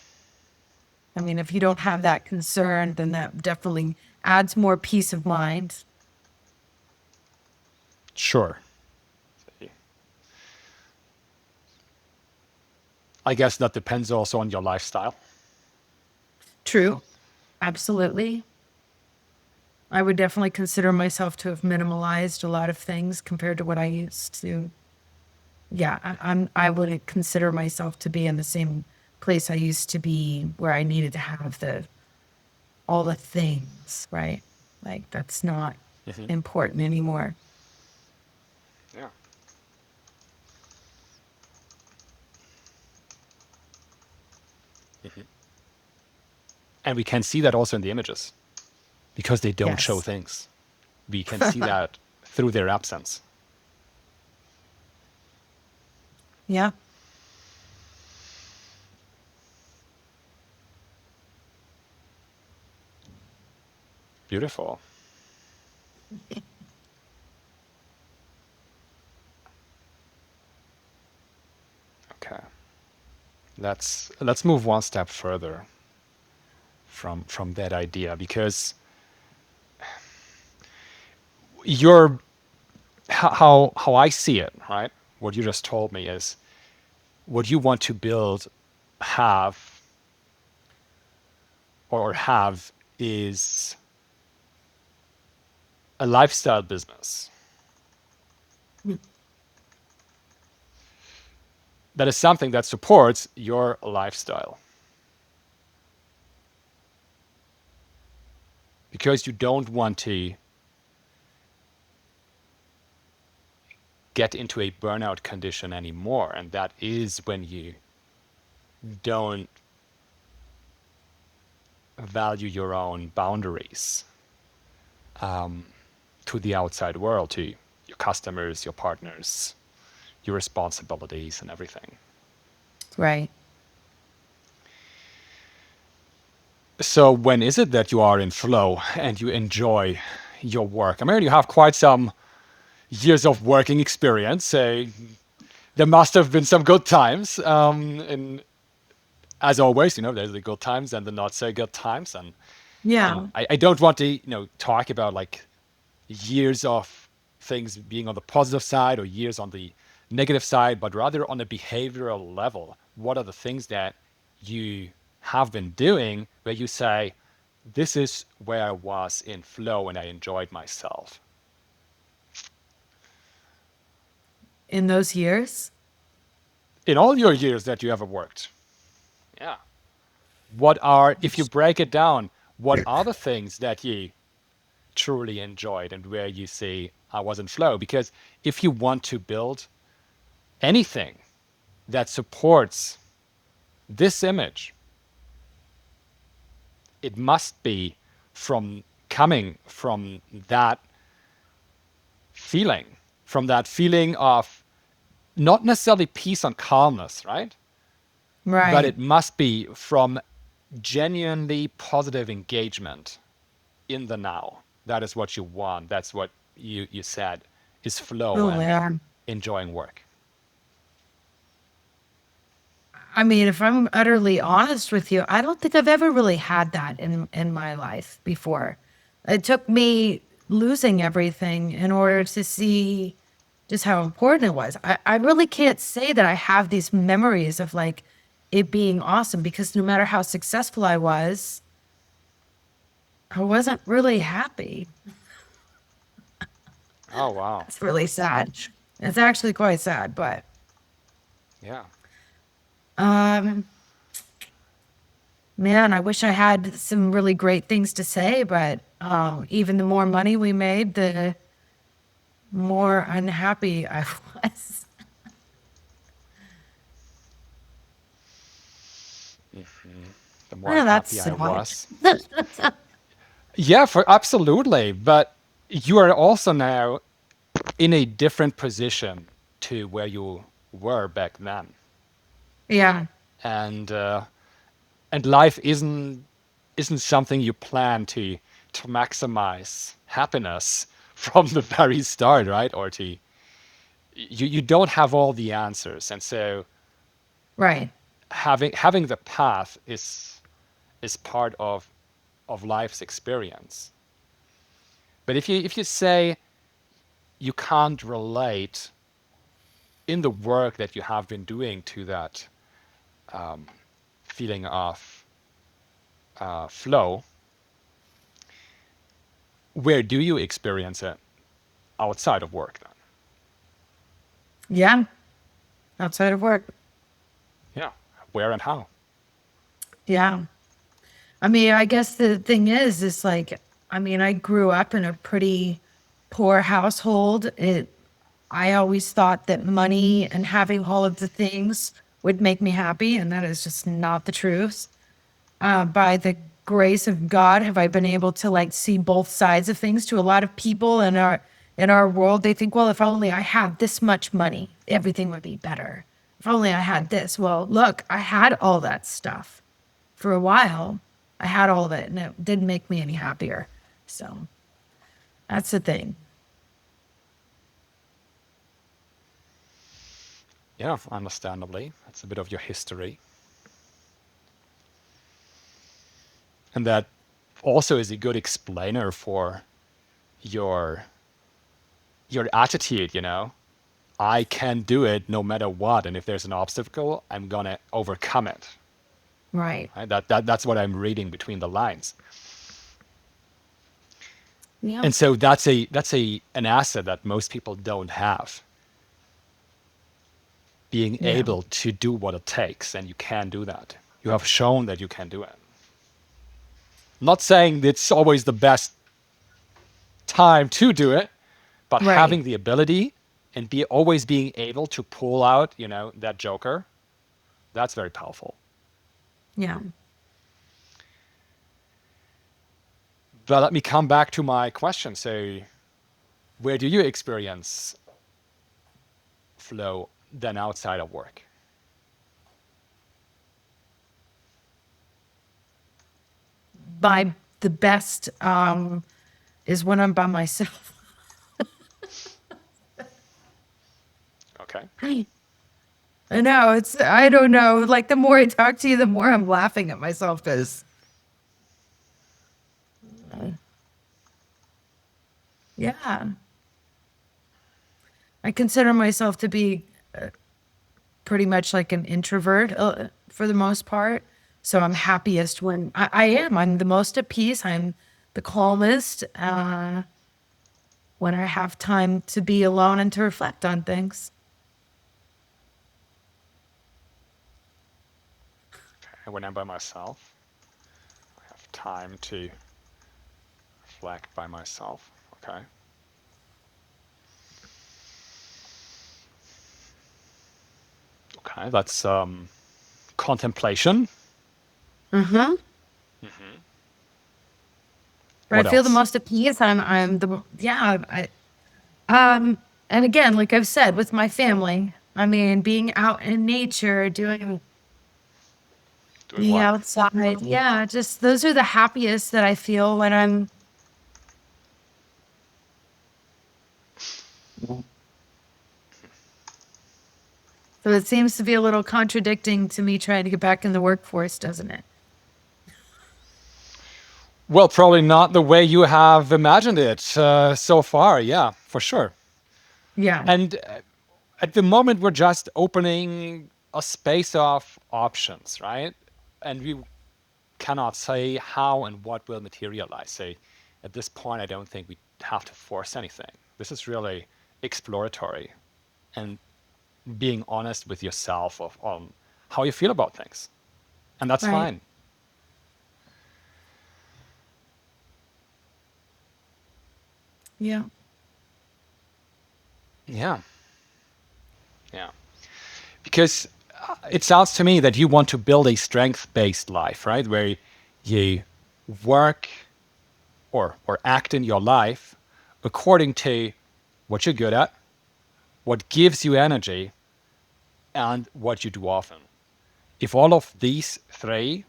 I mean, if you don't have that concern, then that definitely adds more peace of mind. Sure. I guess that depends also on your lifestyle. True. Absolutely. I would definitely consider myself to have minimalized a lot of things compared to what I used to. Yeah, I wouldn't consider myself to be in the same place I used to be where I needed to have all the things, right? Like that's not important anymore. Yeah. And we can see that also in the images because they don't show Yes. things. We can see that through their absence. Yeah. Beautiful. Okay. Let's move one step further from that idea, because how I see it, right? What you just told me is what you want to build, have is a lifestyle business. That is something that supports your lifestyle. Because you don't want to get into a burnout condition anymore. And that is when you don't value your own boundaries to the outside world, to your customers, your partners, your responsibilities and everything. Right. So when is it that you are in flow and you enjoy your work? I mean, you have quite some years of working experience. So there must have been some good times. And as always, there's the good times and the not so good times. And Yeah. I don't want to, talk about like years of things being on the positive side or years on the negative side, but rather on a behavioral level. What are the things that you have been doing where you say, this is where I was in flow and I enjoyed myself? In those years? In all your years that you ever worked. Yeah. If you break it down, what are the things that you truly enjoyed and where you say, I was in flow? Because if you want to build anything that supports this image, it must be coming from that feeling of not necessarily peace and calmness, right? Right. but it must be from genuinely positive engagement in the now. That is what you want. That's what you said is flow Oh, and yeah. enjoying work. I mean, if I'm utterly honest with you, I don't think I've ever really had that in my life before. It took me losing everything in order to see just how important it was. I really can't say that I have these memories of like it being awesome because no matter how successful I wasn't really happy. Oh, wow. It's really sad. It's actually quite sad, but Yeah. um man, I wish I had some really great things to say, but even the more money we made, the more unhappy I was. The more Yeah, that's unhappy I was. sad. Yeah, for absolutely. But you are also now in a different position to where you were back then. Yeah, And life isn't something you plan to maximize happiness from the very start, right? Or to you don't have all the answers. And so right. having the path is part of life's experience. But if you say you can't relate in the work that you have been doing to that feeling of flow, where do you experience it outside of work then? Yeah, outside of work. Yeah, where and how? Yeah. I mean, I guess the thing is like, I mean, I grew up in a pretty poor household. I always thought that money and having all of the things would make me happy, and that is just not the truth. By the grace of God, have I been able to like see both sides of things. To a lot of people in our world, they think, well, if only I had this much money, everything would be better. If only I had this. Well, look, I had all that stuff for a while. I had all of it, and it didn't make me any happier. So that's the thing. Yeah, understandably. That's a bit of your history. And that also is a good explainer for your your attitude, you know. I can do it no matter what, and if there's an obstacle, I'm gonna overcome it. Right. Right? That's what I'm reading between the lines. Yeah. And so that's an asset that most people don't have. Being Yeah. able to do what it takes, and you can do that. You have shown that you can do it. Not saying it's always the best time to do it, but Right. having the ability and always being able to pull out, you know, that joker, that's very powerful. Yeah. But let me come back to my question. So, where do you experience flow then outside of work? By the best is when I'm by myself. Okay. I know, I don't know. Like, the more I talk to you, the more I'm laughing at myself because, yeah, I consider myself to be pretty much like an introvert for the most part. So I'm happiest when I am. I'm the most at peace. I'm the calmest when I have time to be alone and to reflect on things. And when I'm by myself, I have time to reflect by myself. Okay. Okay, that's contemplation. Mm-hmm. But I What feel the else? most at peace. I'm the yeah. And again, like I've said, with my family, I mean, being out in nature, doing Doing The what? outside. Yeah, just those are the happiest that I feel when I'm. So it seems to be a little contradicting to me trying to get back in the workforce, doesn't it? Well, probably not the way you have imagined it so far. Yeah, for sure. Yeah. And at the moment, we're just opening a space of options, right? And we cannot say how and what will materialize. Say, at this point, I don't think we have to force anything. This is really exploratory and being honest with yourself on how you feel about things. And that's Right. fine. Yeah. Yeah. Yeah. Because it sounds to me that you want to build a strength-based life, right? Where you work or act in your life according to what you're good at, what gives you energy, and what you do often. If all of these three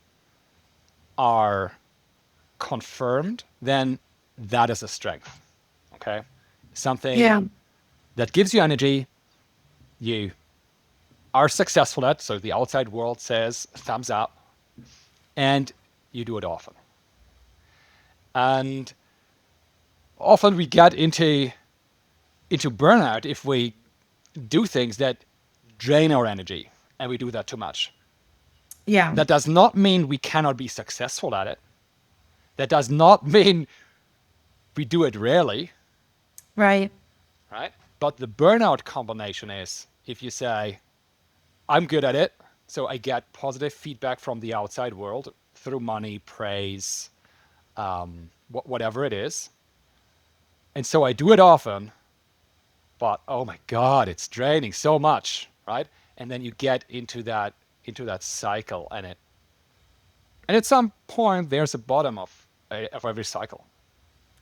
are confirmed, then that is a strength. Okay? Something Yeah. that gives you energy, you are successful at, so the outside world says thumbs up, and you do it often. And often we get into burnout if we do things that drain our energy and we do that too much. Yeah. That does not mean we cannot be successful at it. That does not mean we do it rarely, Right. right? But the burnout combination is if you say, I'm good at it, so I get positive feedback from the outside world through money, praise, whatever it is. And so I do it often, but oh my God, it's draining so much, right? And then you get into that cycle, and at some point there's a bottom of every cycle.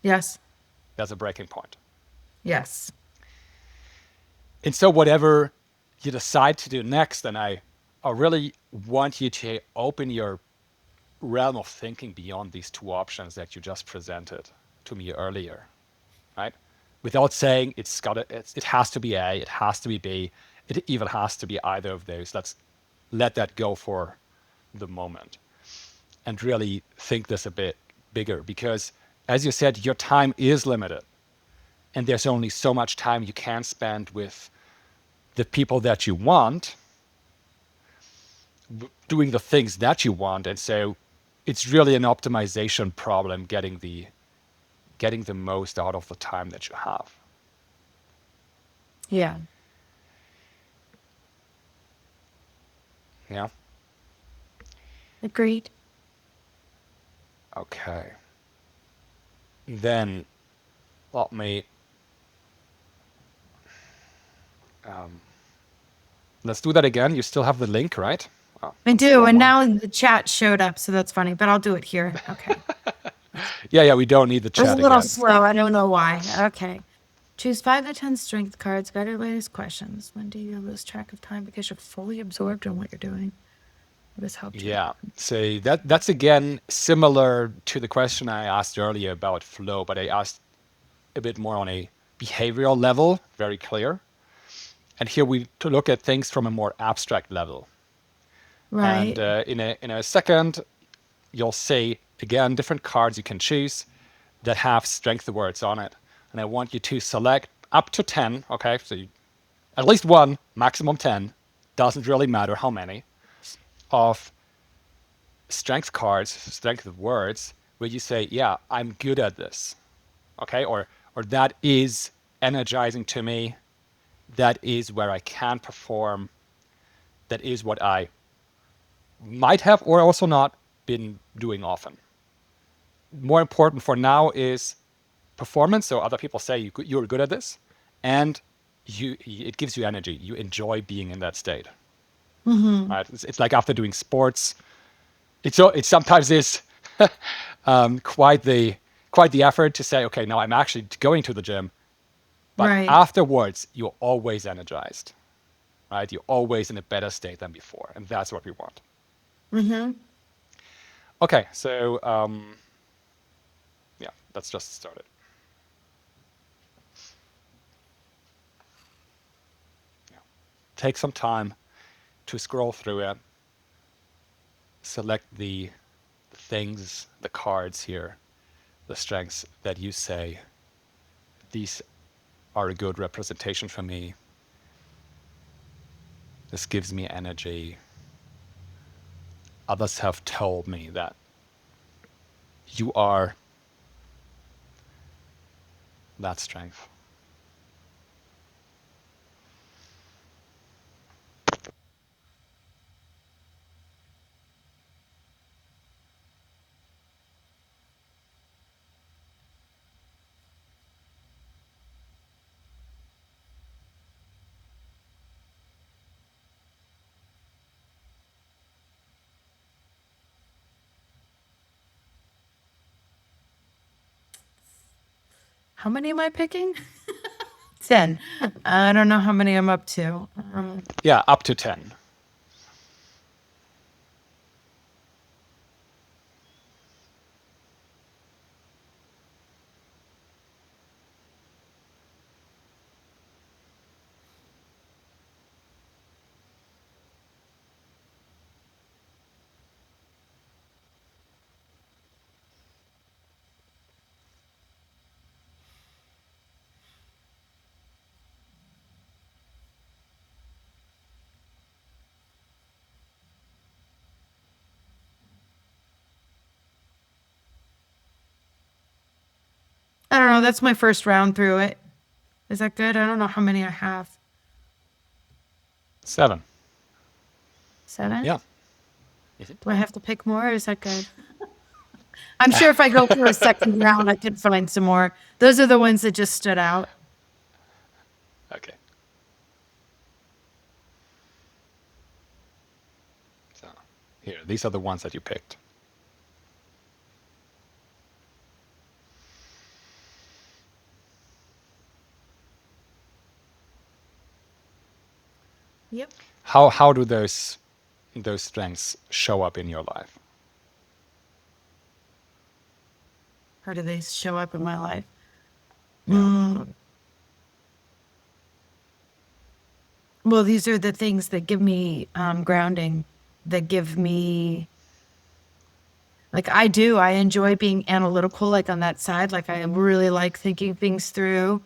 Yes. There's a breaking point. Yes. And so whatever you decide to do next, and I really want you to open your realm of thinking beyond these two options that you just presented to me earlier, right? Without saying it has to be A, it has to be B, it even has to be either of those. Let's let that go for the moment and really think this a bit bigger, because as you said, your time is limited and there's only so much time you can spend with the people that you want, doing the things that you want. And so it's really an optimization problem, getting the most out of the time that you have. Yeah. Yeah. Agreed. Okay. Then let me let's do that again. You still have the link, right? Oh, I do. And now the chat showed up, so that's funny, but I'll do it here. Okay. yeah, we don't need the It was chat a little again. slow. I don't know why. Okay. Choose 5 to 10 strength cards. Guided by these questions. When do you lose track of time because you're fully absorbed in what you're doing? This helped you. Yeah. So that's again similar to the question I asked earlier about flow, but I asked a bit more on a behavioral level, very clear. And here we to look at things from a more abstract level. Right. And in a second, you'll see again different cards you can choose that have strength words on it. And I want you to select up to 10. Okay, so at least one, maximum 10. Doesn't really matter how many of strength cards, strength words, where you say, yeah, I'm good at this. Okay, or that is energizing to me. That is where I can perform. That is what I might have or also not been doing often. More important for now is performance. So other people say you're good at this, and it gives you energy. You enjoy being in that state. Right? It's like after doing sports. It sometimes is quite the effort to say, okay, now I'm actually going to the gym. But Right. afterwards, you're always energized, right? You're always in a better state than before. And that's what we want. Okay, so yeah, let's just start it. Yeah. Take some time to scroll through it. Select the things, the cards here, the strengths that you say, these are a good representation for me. This gives me energy. Others have told me that you are that strength. How many am I picking? 10. I don't know how many I'm up to. Yeah, up to 10. I don't know. That's my first round through it. Is that good? I don't know how many I have. 7. 7? Yeah. Do I have to pick more, or is that good? I'm sure if I go for a second round, I could find some more. Those are the ones that just stood out. Okay. So here, these are the ones that you picked. Yep. How do those strengths show up in your life? How do they show up in my life? Well, these are the things that give me grounding, that give me, like, I enjoy being analytical, like on that side. Like, I really like thinking things through.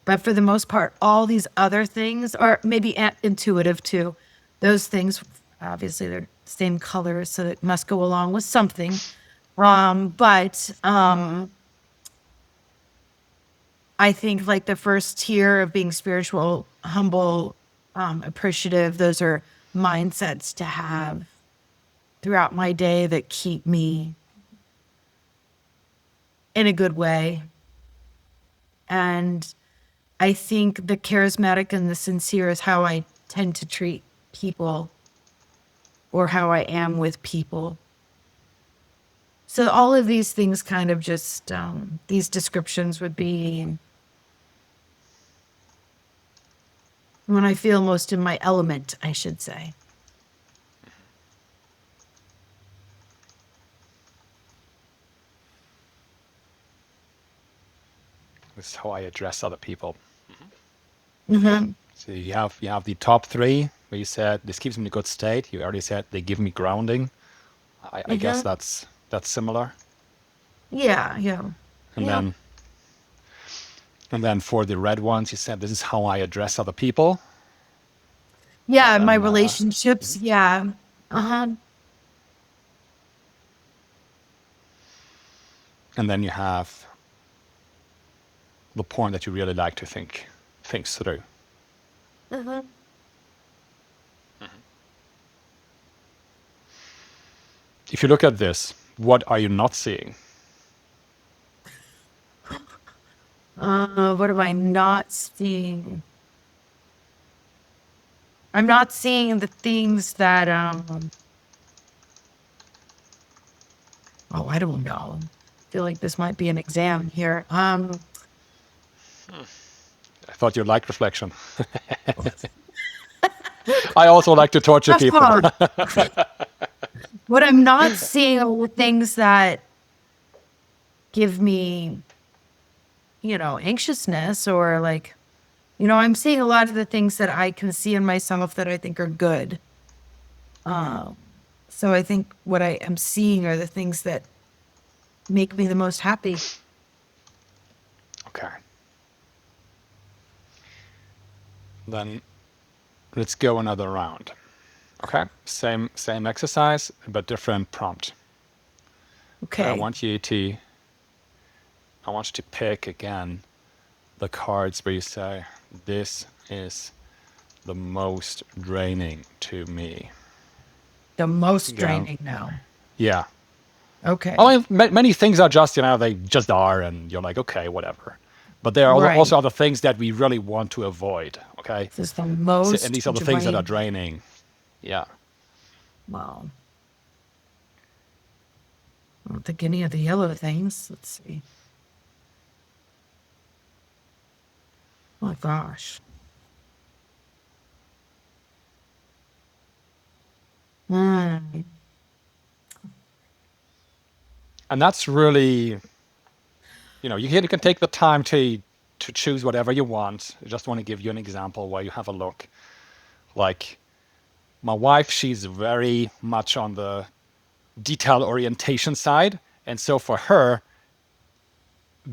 But for the most part, all these other things are maybe intuitive too. Those things, obviously, they're the same colors, so it must go along with something. But I think like the first tier of being spiritual, humble, appreciative, those are mindsets to have throughout my day that keep me in a good way. And I think the charismatic and the sincere is how I tend to treat people, or how I am with people. So all of these things kind of just, these descriptions would be when I feel most in my element, I should say. This is how I address other people. Mm-hmm. So you have the top 3 where you said this keeps me in a good state. You already said they give me grounding. I guess that's similar. Yeah. And then for the red ones, you said this is how I address other people. Yeah, my relationships. Yeah. Uh-huh. And then you have the point that you really like to think things through. Uh-huh. If you look at this, what are you not seeing? What am I not seeing? I'm not seeing the things that, I don't know. I feel like this might be an exam here. I thought you liked reflection. I also like to torture That's people. hard. What I'm not seeing are things that give me, anxiousness or like, I'm seeing a lot of the things that I can see in myself that I think are good. So I think what I am seeing are the things that make me the most happy. Okay. Then let's go another round. Okay. Same exercise, but different prompt. Okay. I want you to pick again the cards where you say, this is the most draining to me. The most draining now. Yeah. Okay. I mean, many things are just, they just are, and you're like, okay, whatever. But there are also other things that we really want to avoid, okay? This is the most And these are the things that are draining. Yeah. Wow. I don't think any of the yellow things. Let's see. Oh my gosh. And that's really, you can take the time to choose whatever you want. I just want to give you an example where you have a look. Like, my wife, she's very much on the detail orientation side. And so for her,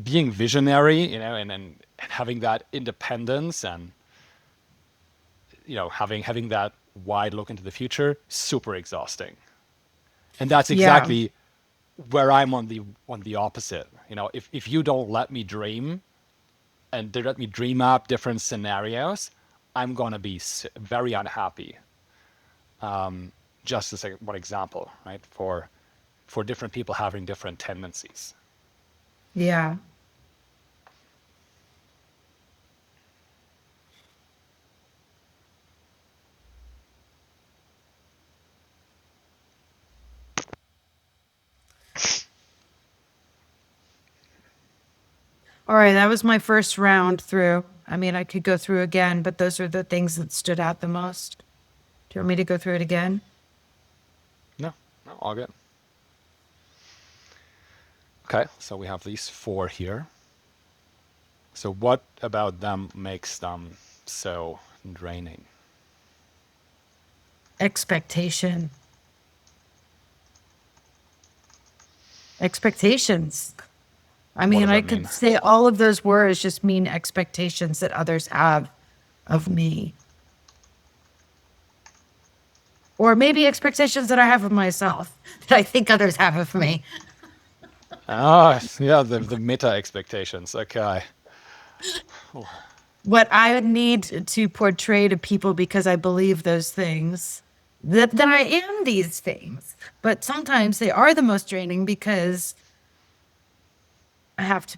being visionary, and having that independence and, having that wide look into the future, super exhausting. And that's exactly where I'm on the opposite. If you don't let me dream and let me dream up different scenarios, I'm going to be very unhappy. Just as one example, right? For different people having different tendencies. Yeah. All right, that was my first round through. I mean, I could go through again, but those are the things that stood out the most. Do you want me to go through it again? No, all good. Okay, so we have these 4 here. So what about them makes them so draining? Expectation. Expectations. I mean, I could say all of those words just mean expectations that others have of me. Or maybe expectations that I have of myself that I think others have of me. Yeah, the meta expectations. Okay. What I would need to portray to people because I believe those things, that I am these things. But sometimes they are the most draining because I have to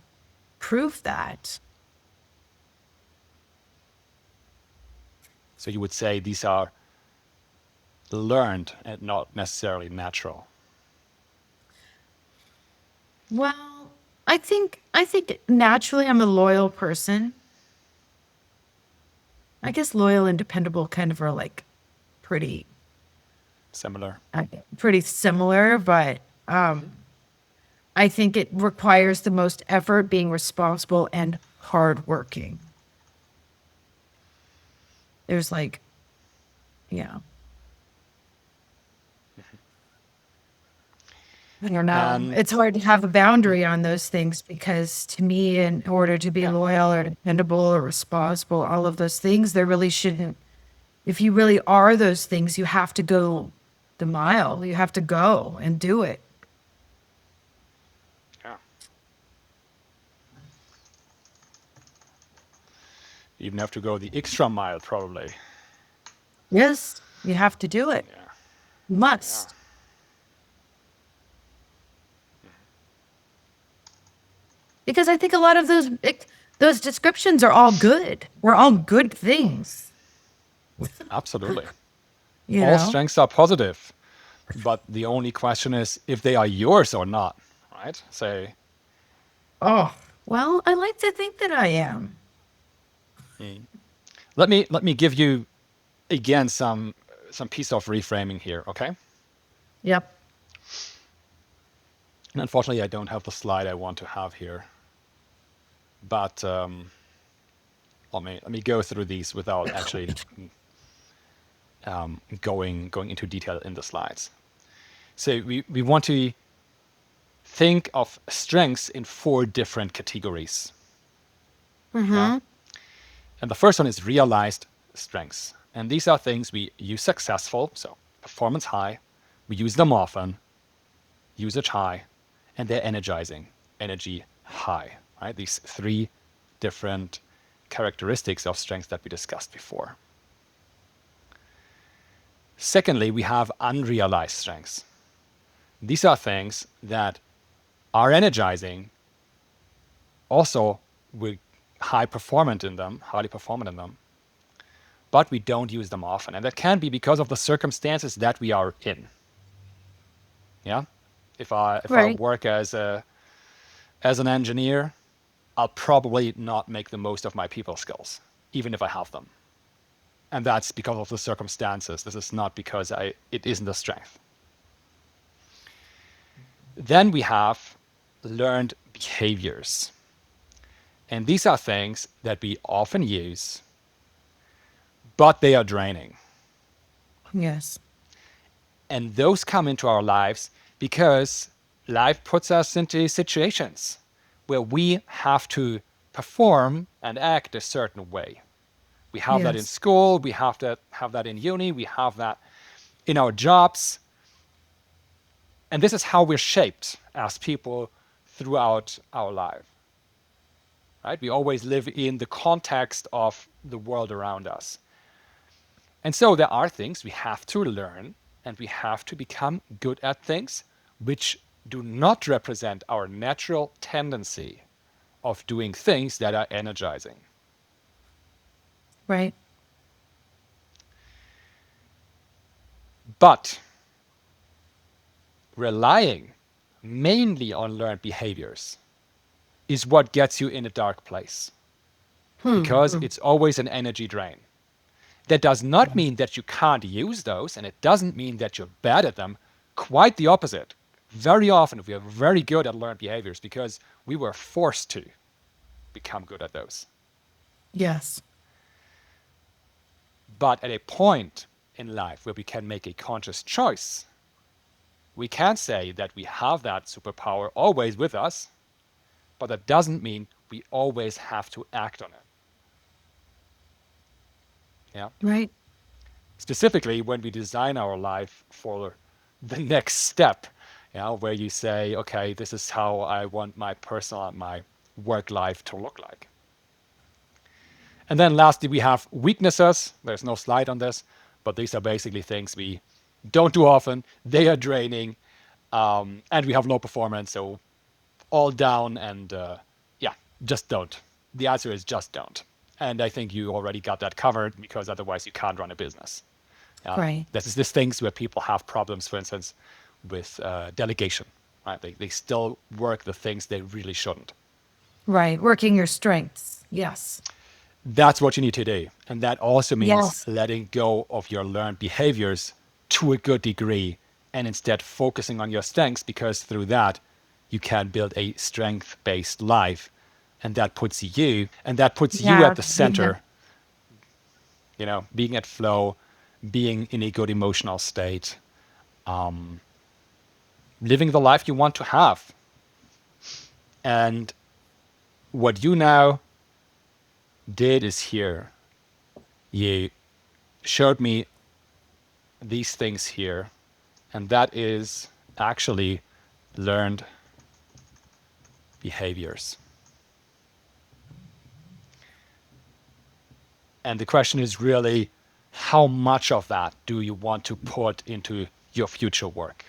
prove that. So you would say these are learned and not necessarily natural. Well, I think naturally I'm a loyal person. I guess loyal and dependable kind of are like pretty similar, but I think it requires the most effort being responsible and hardworking. There's like, yeah. I don't know. It's hard to have a boundary on those things because to me, in order to be loyal or dependable or responsible, all of those things, there really shouldn't. If you really are those things, you have to go the mile. You have to go and do it. Yeah. You even have to go the extra mile, probably. Yes, you have to do it. Yeah. You must. Yeah. Because I think a lot of those descriptions are all good. We're all good things. Absolutely. You all know? strengths are positive, but the only question is if they are yours or not, right? Say, oh, well, I like to think that I am. let me give you again, some piece of reframing here, okay? Yep. And unfortunately, I don't have the slide I want to have here. But let me go through these without actually going into detail in the slides. So we want to think of strengths in 4 different categories. Yeah? And the first one is realized strengths. And these are things we use successful, so performance high, we use them often, usage high, and they're energizing, energy high, right? These 3 different characteristics of strengths that we discussed before. Secondly, we have unrealized strengths. These are things that are energizing, also we're highly performant in them, but we don't use them often. And that can be because of the circumstances that we are in. Yeah? If I work as an engineer, I'll probably not make the most of my people skills, even if I have them. And that's because of the circumstances. This is not because it isn't a strength. Then we have learned behaviors. And these are things that we often use, but they are draining. Yes. And those come into our lives because life puts us into situations where we have to perform and act a certain way. We have that in school, we have that in uni, we have that in our jobs. And this is how we're shaped as people throughout our life. Right? We always live in the context of the world around us. And so there are things we have to learn, and we have to become good at things which do not represent our natural tendency of doing things that are energizing. Right. But relying mainly on learned behaviors is what gets you in a dark place. Because it's always an energy drain. That does not mean that you can't use those, and it doesn't mean that you're bad at them. Quite the opposite. Very often we are very good at learned behaviors because we were forced to become good at those. Yes. But at a point in life where we can make a conscious choice, we can say that we have that superpower always with us, but that doesn't mean we always have to act on it. Yeah. Right. Specifically when we design our life for the next step, where you say, okay, this is how I want my personal and my work life to look like. And then lastly, we have weaknesses. There's no slide on this, but these are basically things we don't do often. They are draining, and we have low performance, so all down, and just don't. The answer is just don't. And I think you already got that covered, because otherwise you can't run a business. Right. There's things where people have problems, for instance, with delegation. Right? They still work the things they really shouldn't. Right. Working your strengths. Yes. That's what you need to do. And that also means letting go of your learned behaviors to a good degree, and instead focusing on your strengths, because through that you can build a strength-based life. And that puts you at the center, being at flow, being in a good emotional state, living the life you want to have. And what you now did is here. You showed me these things here, and that is actually learned behaviors. And the question is really, how much of that do you want to put into your future work?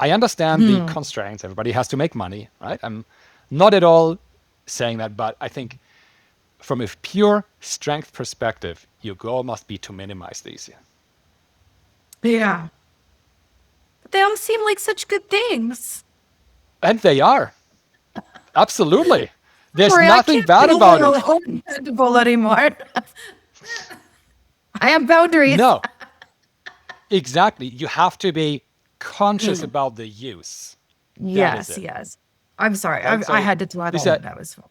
I understand the constraints. Everybody has to make money, right? I'm not at all saying that, but I think from a pure strength perspective, your goal must be to minimize these. Yeah. But they all seem like such good things. And they are. Absolutely. There's nothing bad about it. Anymore. I have boundaries. No, exactly. You have to be conscious about the use. That is Yes, it. yes. I'm sorry. Right? I So had to throw that this, in. That was fun.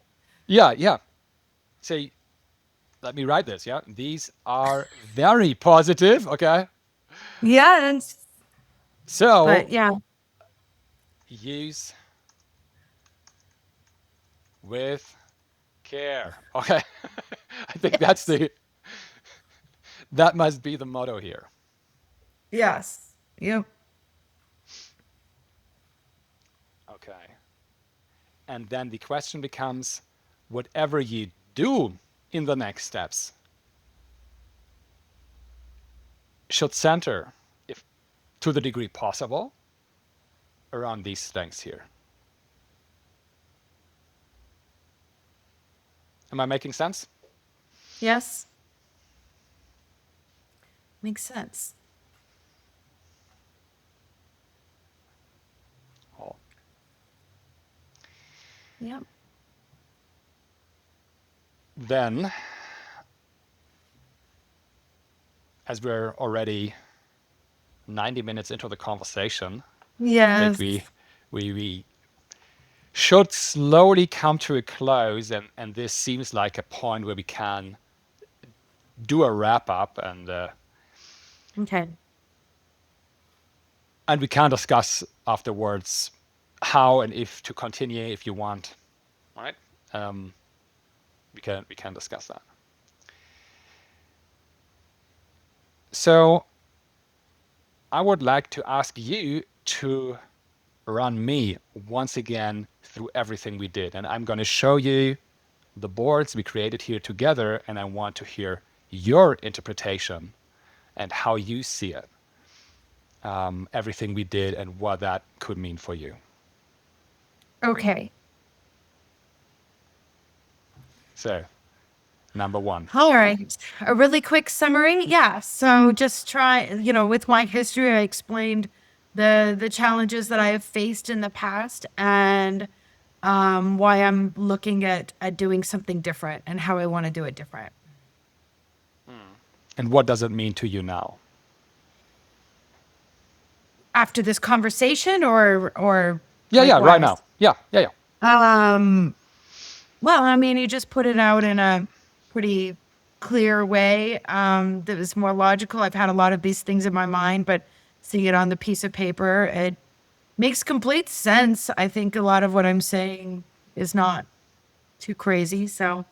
yeah, yeah. So let me write this. Yeah, these are very positive. Okay. Yes. So But yeah. use with care. Okay. I think that must be the motto here. Yes. Yep. Okay. And then the question becomes, whatever you do in the next steps should center, if to the degree possible, around these things here. Am I making sense? Yes. Makes sense. Oh. Yep. Then, as we're already 90 minutes into the conversation, I Yes. think we should slowly come to a close, and this seems like a point where we can do a wrap up, and Okay. we can discuss afterwards how and if to continue if you want. All right? We can discuss that. So I would like to ask you to run me once again through everything we did, and I'm going to show you the boards we created here together, and I want to hear your interpretation and how you see it. Everything we did and what that could mean for you. Okay. So, number one. All right. A really quick summary. Yeah. So just try, with my history, I explained the challenges that I have faced in the past and why I'm looking at doing something different and how I want to do it different. And what does it mean to you now? After this conversation or Yeah, right likewise? now. Yeah. Well, I mean, you just put it out in a pretty clear way that was more logical. I've had a lot of these things in my mind, but seeing it on the piece of paper, it makes complete sense. I think a lot of what I'm saying is not too crazy. So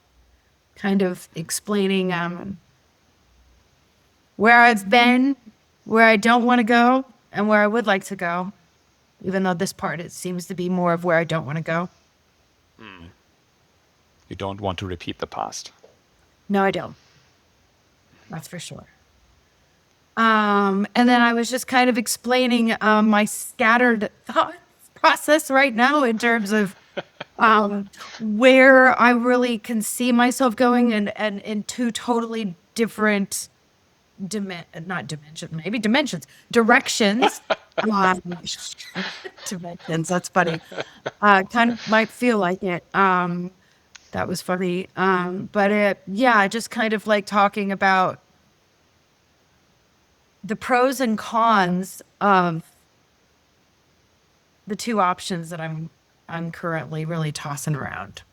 kind of explaining where I've been, where I don't want to go, and where I would like to go, even though this part, it seems to be more of where I don't want to go. You don't want to repeat the past. No, I don't. That's for sure. And then I was just kind of explaining my scattered thought process right now in terms of where I really can see myself going and in two totally different dimensions. Dimensions, that's funny. Kind of might feel like it. That was funny. But just kind of like talking about the pros and cons of the two options that I'm currently really tossing around.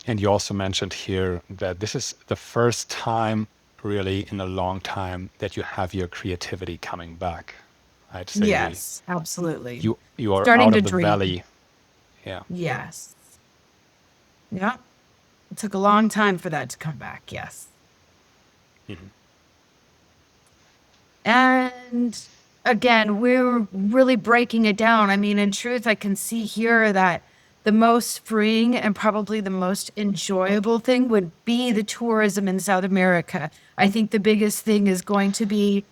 And you also mentioned here that this is the first time really in a long time that you have your creativity coming back. I'd say Yes, absolutely. you are Starting out to of the dream. valley. Yeah. Yes. Yeah. It took a long time for that to come back. Yes. And again, we're really breaking it down. I mean, in truth, I can see here that the most freeing and probably the most enjoyable thing would be the tourism in South America. I think the biggest thing is going to be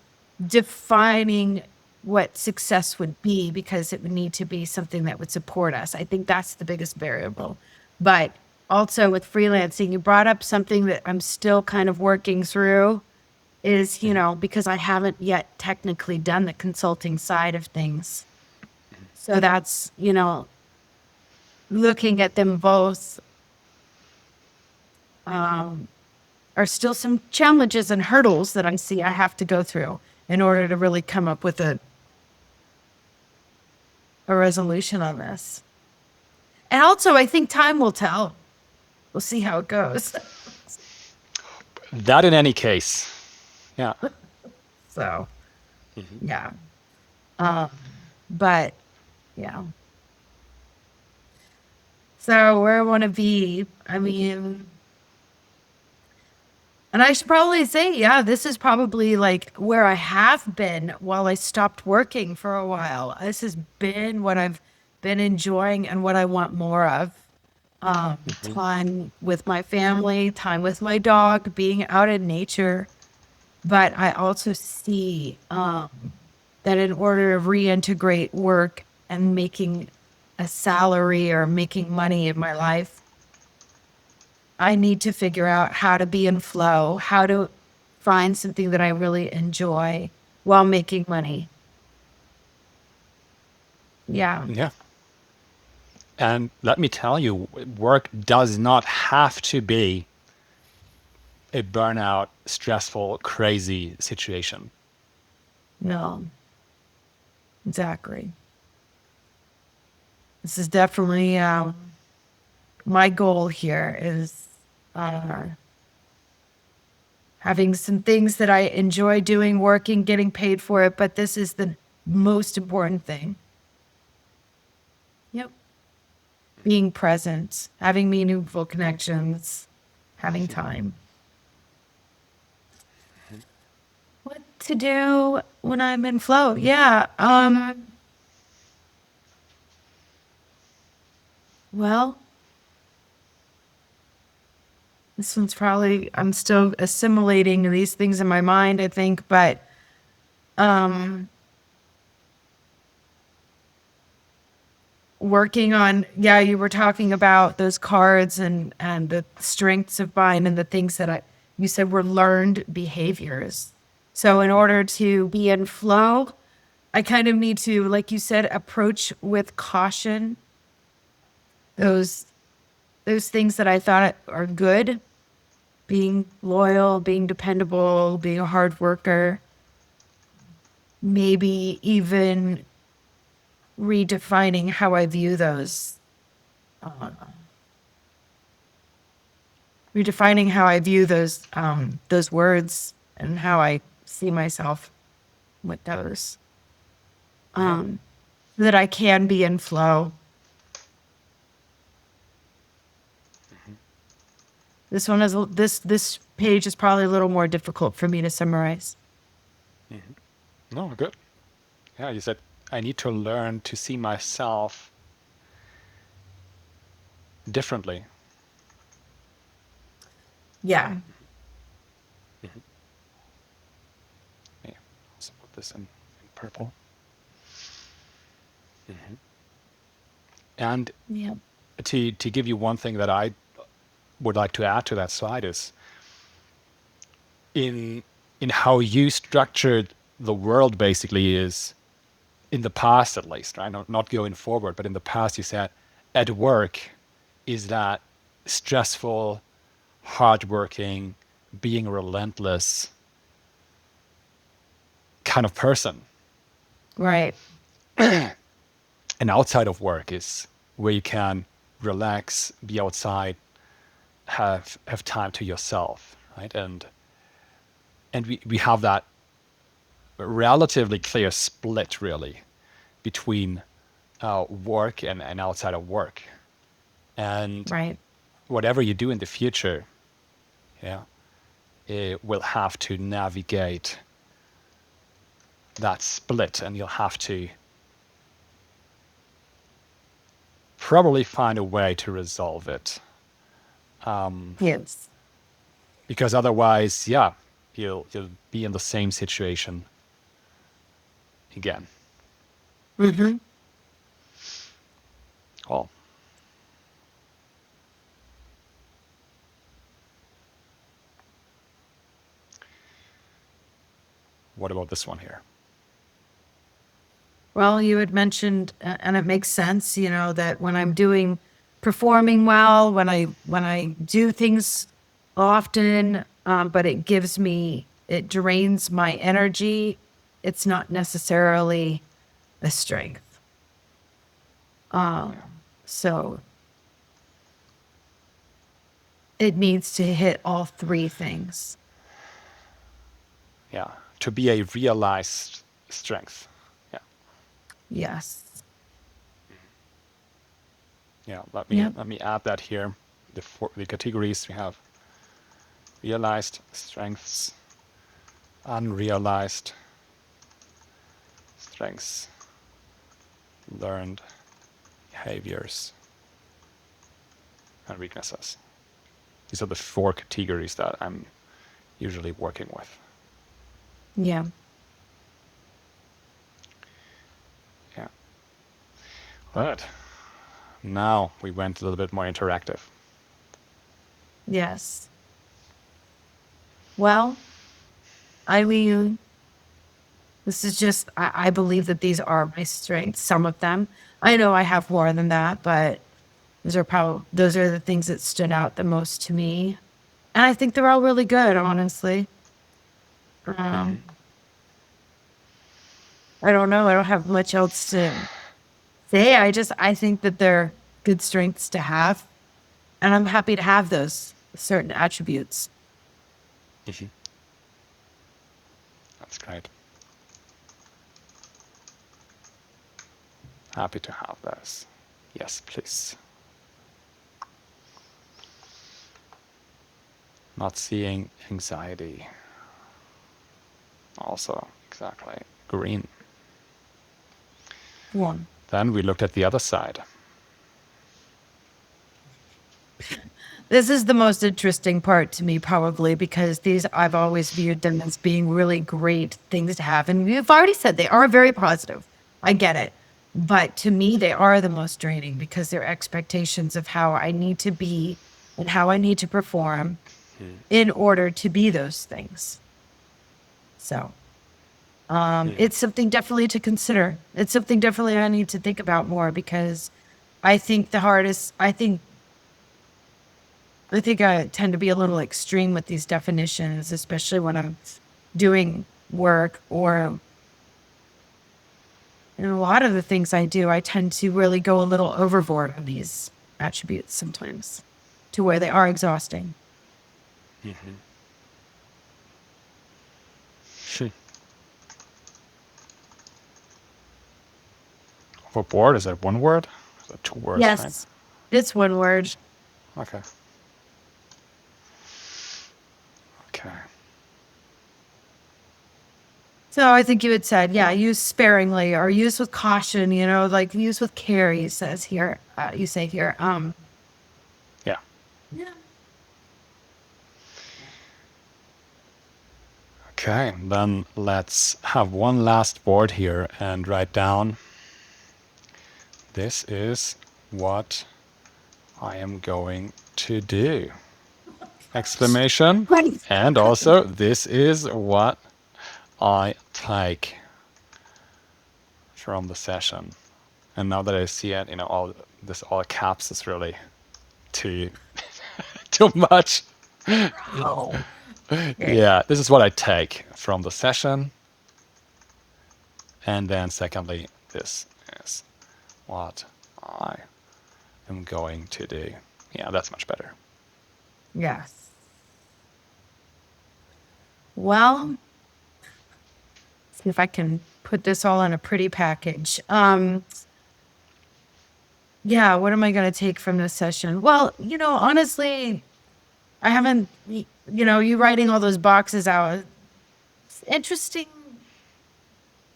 defining what success would be, because it would need to be something that would support us. I think that's the biggest variable. But also with freelancing, you brought up something that I'm still kind of working through is, because I haven't yet technically done the consulting side of things. So that's, looking at them both are still some challenges and hurdles that I see I have to go through in order to really come up with a resolution on this. And also, I think time will tell. We'll see how it goes. That in any case. Yeah. So, yeah. But, yeah. So where I want to be, I mean, and I should probably say, yeah, this is probably like where I have been while I stopped working for a while. This has been what I've been enjoying and what I want more of. Time with my family, time with my dog, being out in nature. But I also see that in order to reintegrate work and making a salary or making money in my life, I need to figure out how to be in flow, how to find something that I really enjoy while making money. Yeah. Yeah. And let me tell you, work does not have to be a burnout, stressful, crazy situation. No. Exactly. This is definitely my goal here is having some things that I enjoy doing, working, getting paid for it, but this is the most important thing. Yep. Being present, having meaningful connections, having time. What to do when I'm in flow? Yeah. Well, this one's probably, I'm still assimilating these things in my mind, I think, but working on, yeah, you were talking about those cards and the strengths of mind and the things that you said were learned behaviors. So in order to be in flow, I kind of need to, like you said, approach with caution those things that I thought are good, being loyal, being dependable, being a hard worker, maybe even redefining how I view those, those words and how I see myself with those, that I can be in flow. This one is this page is probably a little more difficult for me to summarize. No, good. Yeah, you said I need to learn to see myself differently. Yeah. Yeah, let's put this in purple. And Yeah. to give you one thing that I would like to add to that slide is in how you structured the world basically is in the past, at least, right? Not going forward, but in the past you said at work is that stressful, hardworking, being relentless kind of person. Right. And outside of work is where you can relax, be outside, have time to yourself, right? And we have that relatively clear split, really, between work and outside of work. And Right. whatever you do in the future, yeah, it will have to navigate that split, and you'll have to probably find a way to resolve it. Yes. Because otherwise, yeah, you'll be in the same situation again. Mm-hmm. Oh. What about this one here? Well, you had mentioned, and it makes sense, that when I'm performing well, when I do things often, but it drains my energy. It's not necessarily a strength. So it needs to hit all three things. Yeah, to be a realized strength. Yeah. Yes. Yeah, let me add that here. The categories we have: realized strengths, unrealized strengths, learned behaviors, and weaknesses. These are the 4 categories that I'm usually working with. Yeah. Yeah. But now we went a little bit more interactive. Yes. Well, this is just, I believe that these are my strengths, some of them. I know I have more than that, but those are the things that stood out the most to me. And I think they're all really good, honestly. I don't know. I don't have much else to say. I think that they're good strengths to have. And I'm happy to have those certain attributes. That's great. Happy to have those. Yes, please. Not seeing anxiety. Also, exactly. Green. One. Then we looked at the other side. This is the most interesting part to me, probably, because I've always viewed them as being really great things to have. And you've already said they are very positive. I get it. But to me, they are the most draining because they're expectations of how I need to be and how I need to perform in order to be those things. So it's something definitely to consider. It's something definitely I need to think about more, because I think I tend to be a little extreme with these definitions, especially when I'm doing work, or in a lot of the things I do, I tend to really go a little overboard on these attributes sometimes, to where they are exhausting. For bored, is that one word? Is that 2 words? Yes, right? it's one word. Okay. Okay. So I think you had said, use sparingly or use with caution, like use with care, you say here. Yeah. Yeah. Okay, then let's have one last board here and write down, this is what I am going to do. Exclamation. And also, this is what I take from the session. And now that I see it, all caps is really too much. Yeah, this is what I take from the session. And then secondly, this is what I am going to do. Yeah, that's much better. Yes. Well, see if I can put this all in a pretty package. What am I going to take from this session? Well, honestly, I haven't, you writing all those boxes out. It's an interesting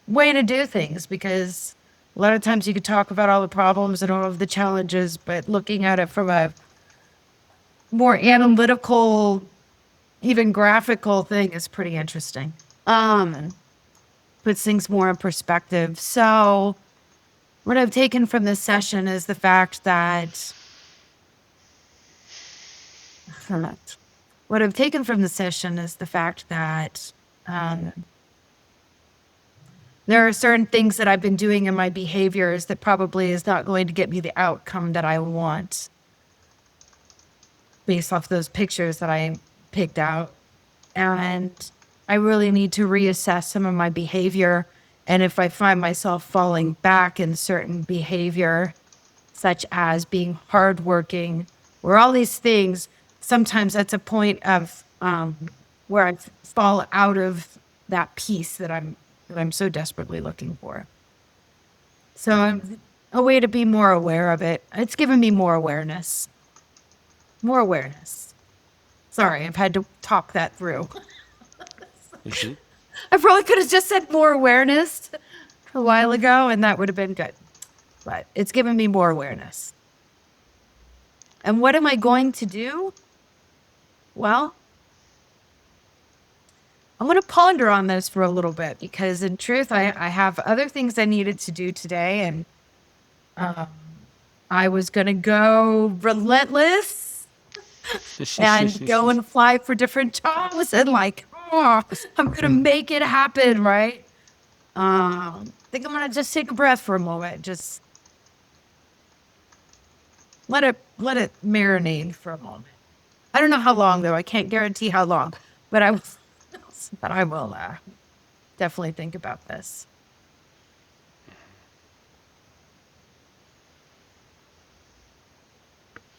way to do things, because a lot of times you could talk about all the problems and all of the challenges, but looking at it from a more analytical, even graphical thing is pretty interesting. Puts things more in perspective. So what I've taken from this session is the fact that there are certain things that I've been doing in my behaviors that probably is not going to get me the outcome that I want, based off those pictures that I picked out. And I really need to reassess some of my behavior. And if I find myself falling back in certain behavior, such as being hardworking, or all these things, sometimes that's a point of where I fall out of that peace that I'm so desperately looking for. So a way to be more aware of it. It's given me more awareness. More awareness. Sorry, I've had to talk that through. I probably could have just said more awareness a while ago, and that would have been good. But it's given me more awareness. And what am I going to do? Well, I'm going to ponder on this for a little bit, because in truth, I have other things I needed to do today, and I was going to go relentless and go and apply for different jobs and I'm going to make it happen, right? I think I'm going to just take a breath for a moment. Just let it marinate for a moment. I don't know how long, though. I can't guarantee how long, but I will definitely think about this.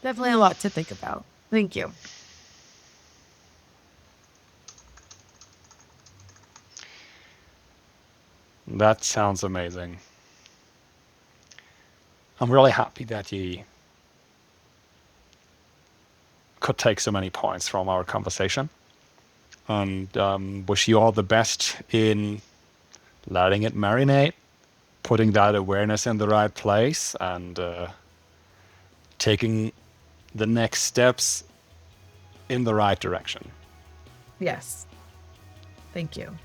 Definitely a lot to think about. Thank you. That sounds amazing. I'm really happy that you could take so many points from our conversation. And wish you all the best in letting it marinate, putting that awareness in the right place, and taking the next steps in the right direction. Yes. Thank you.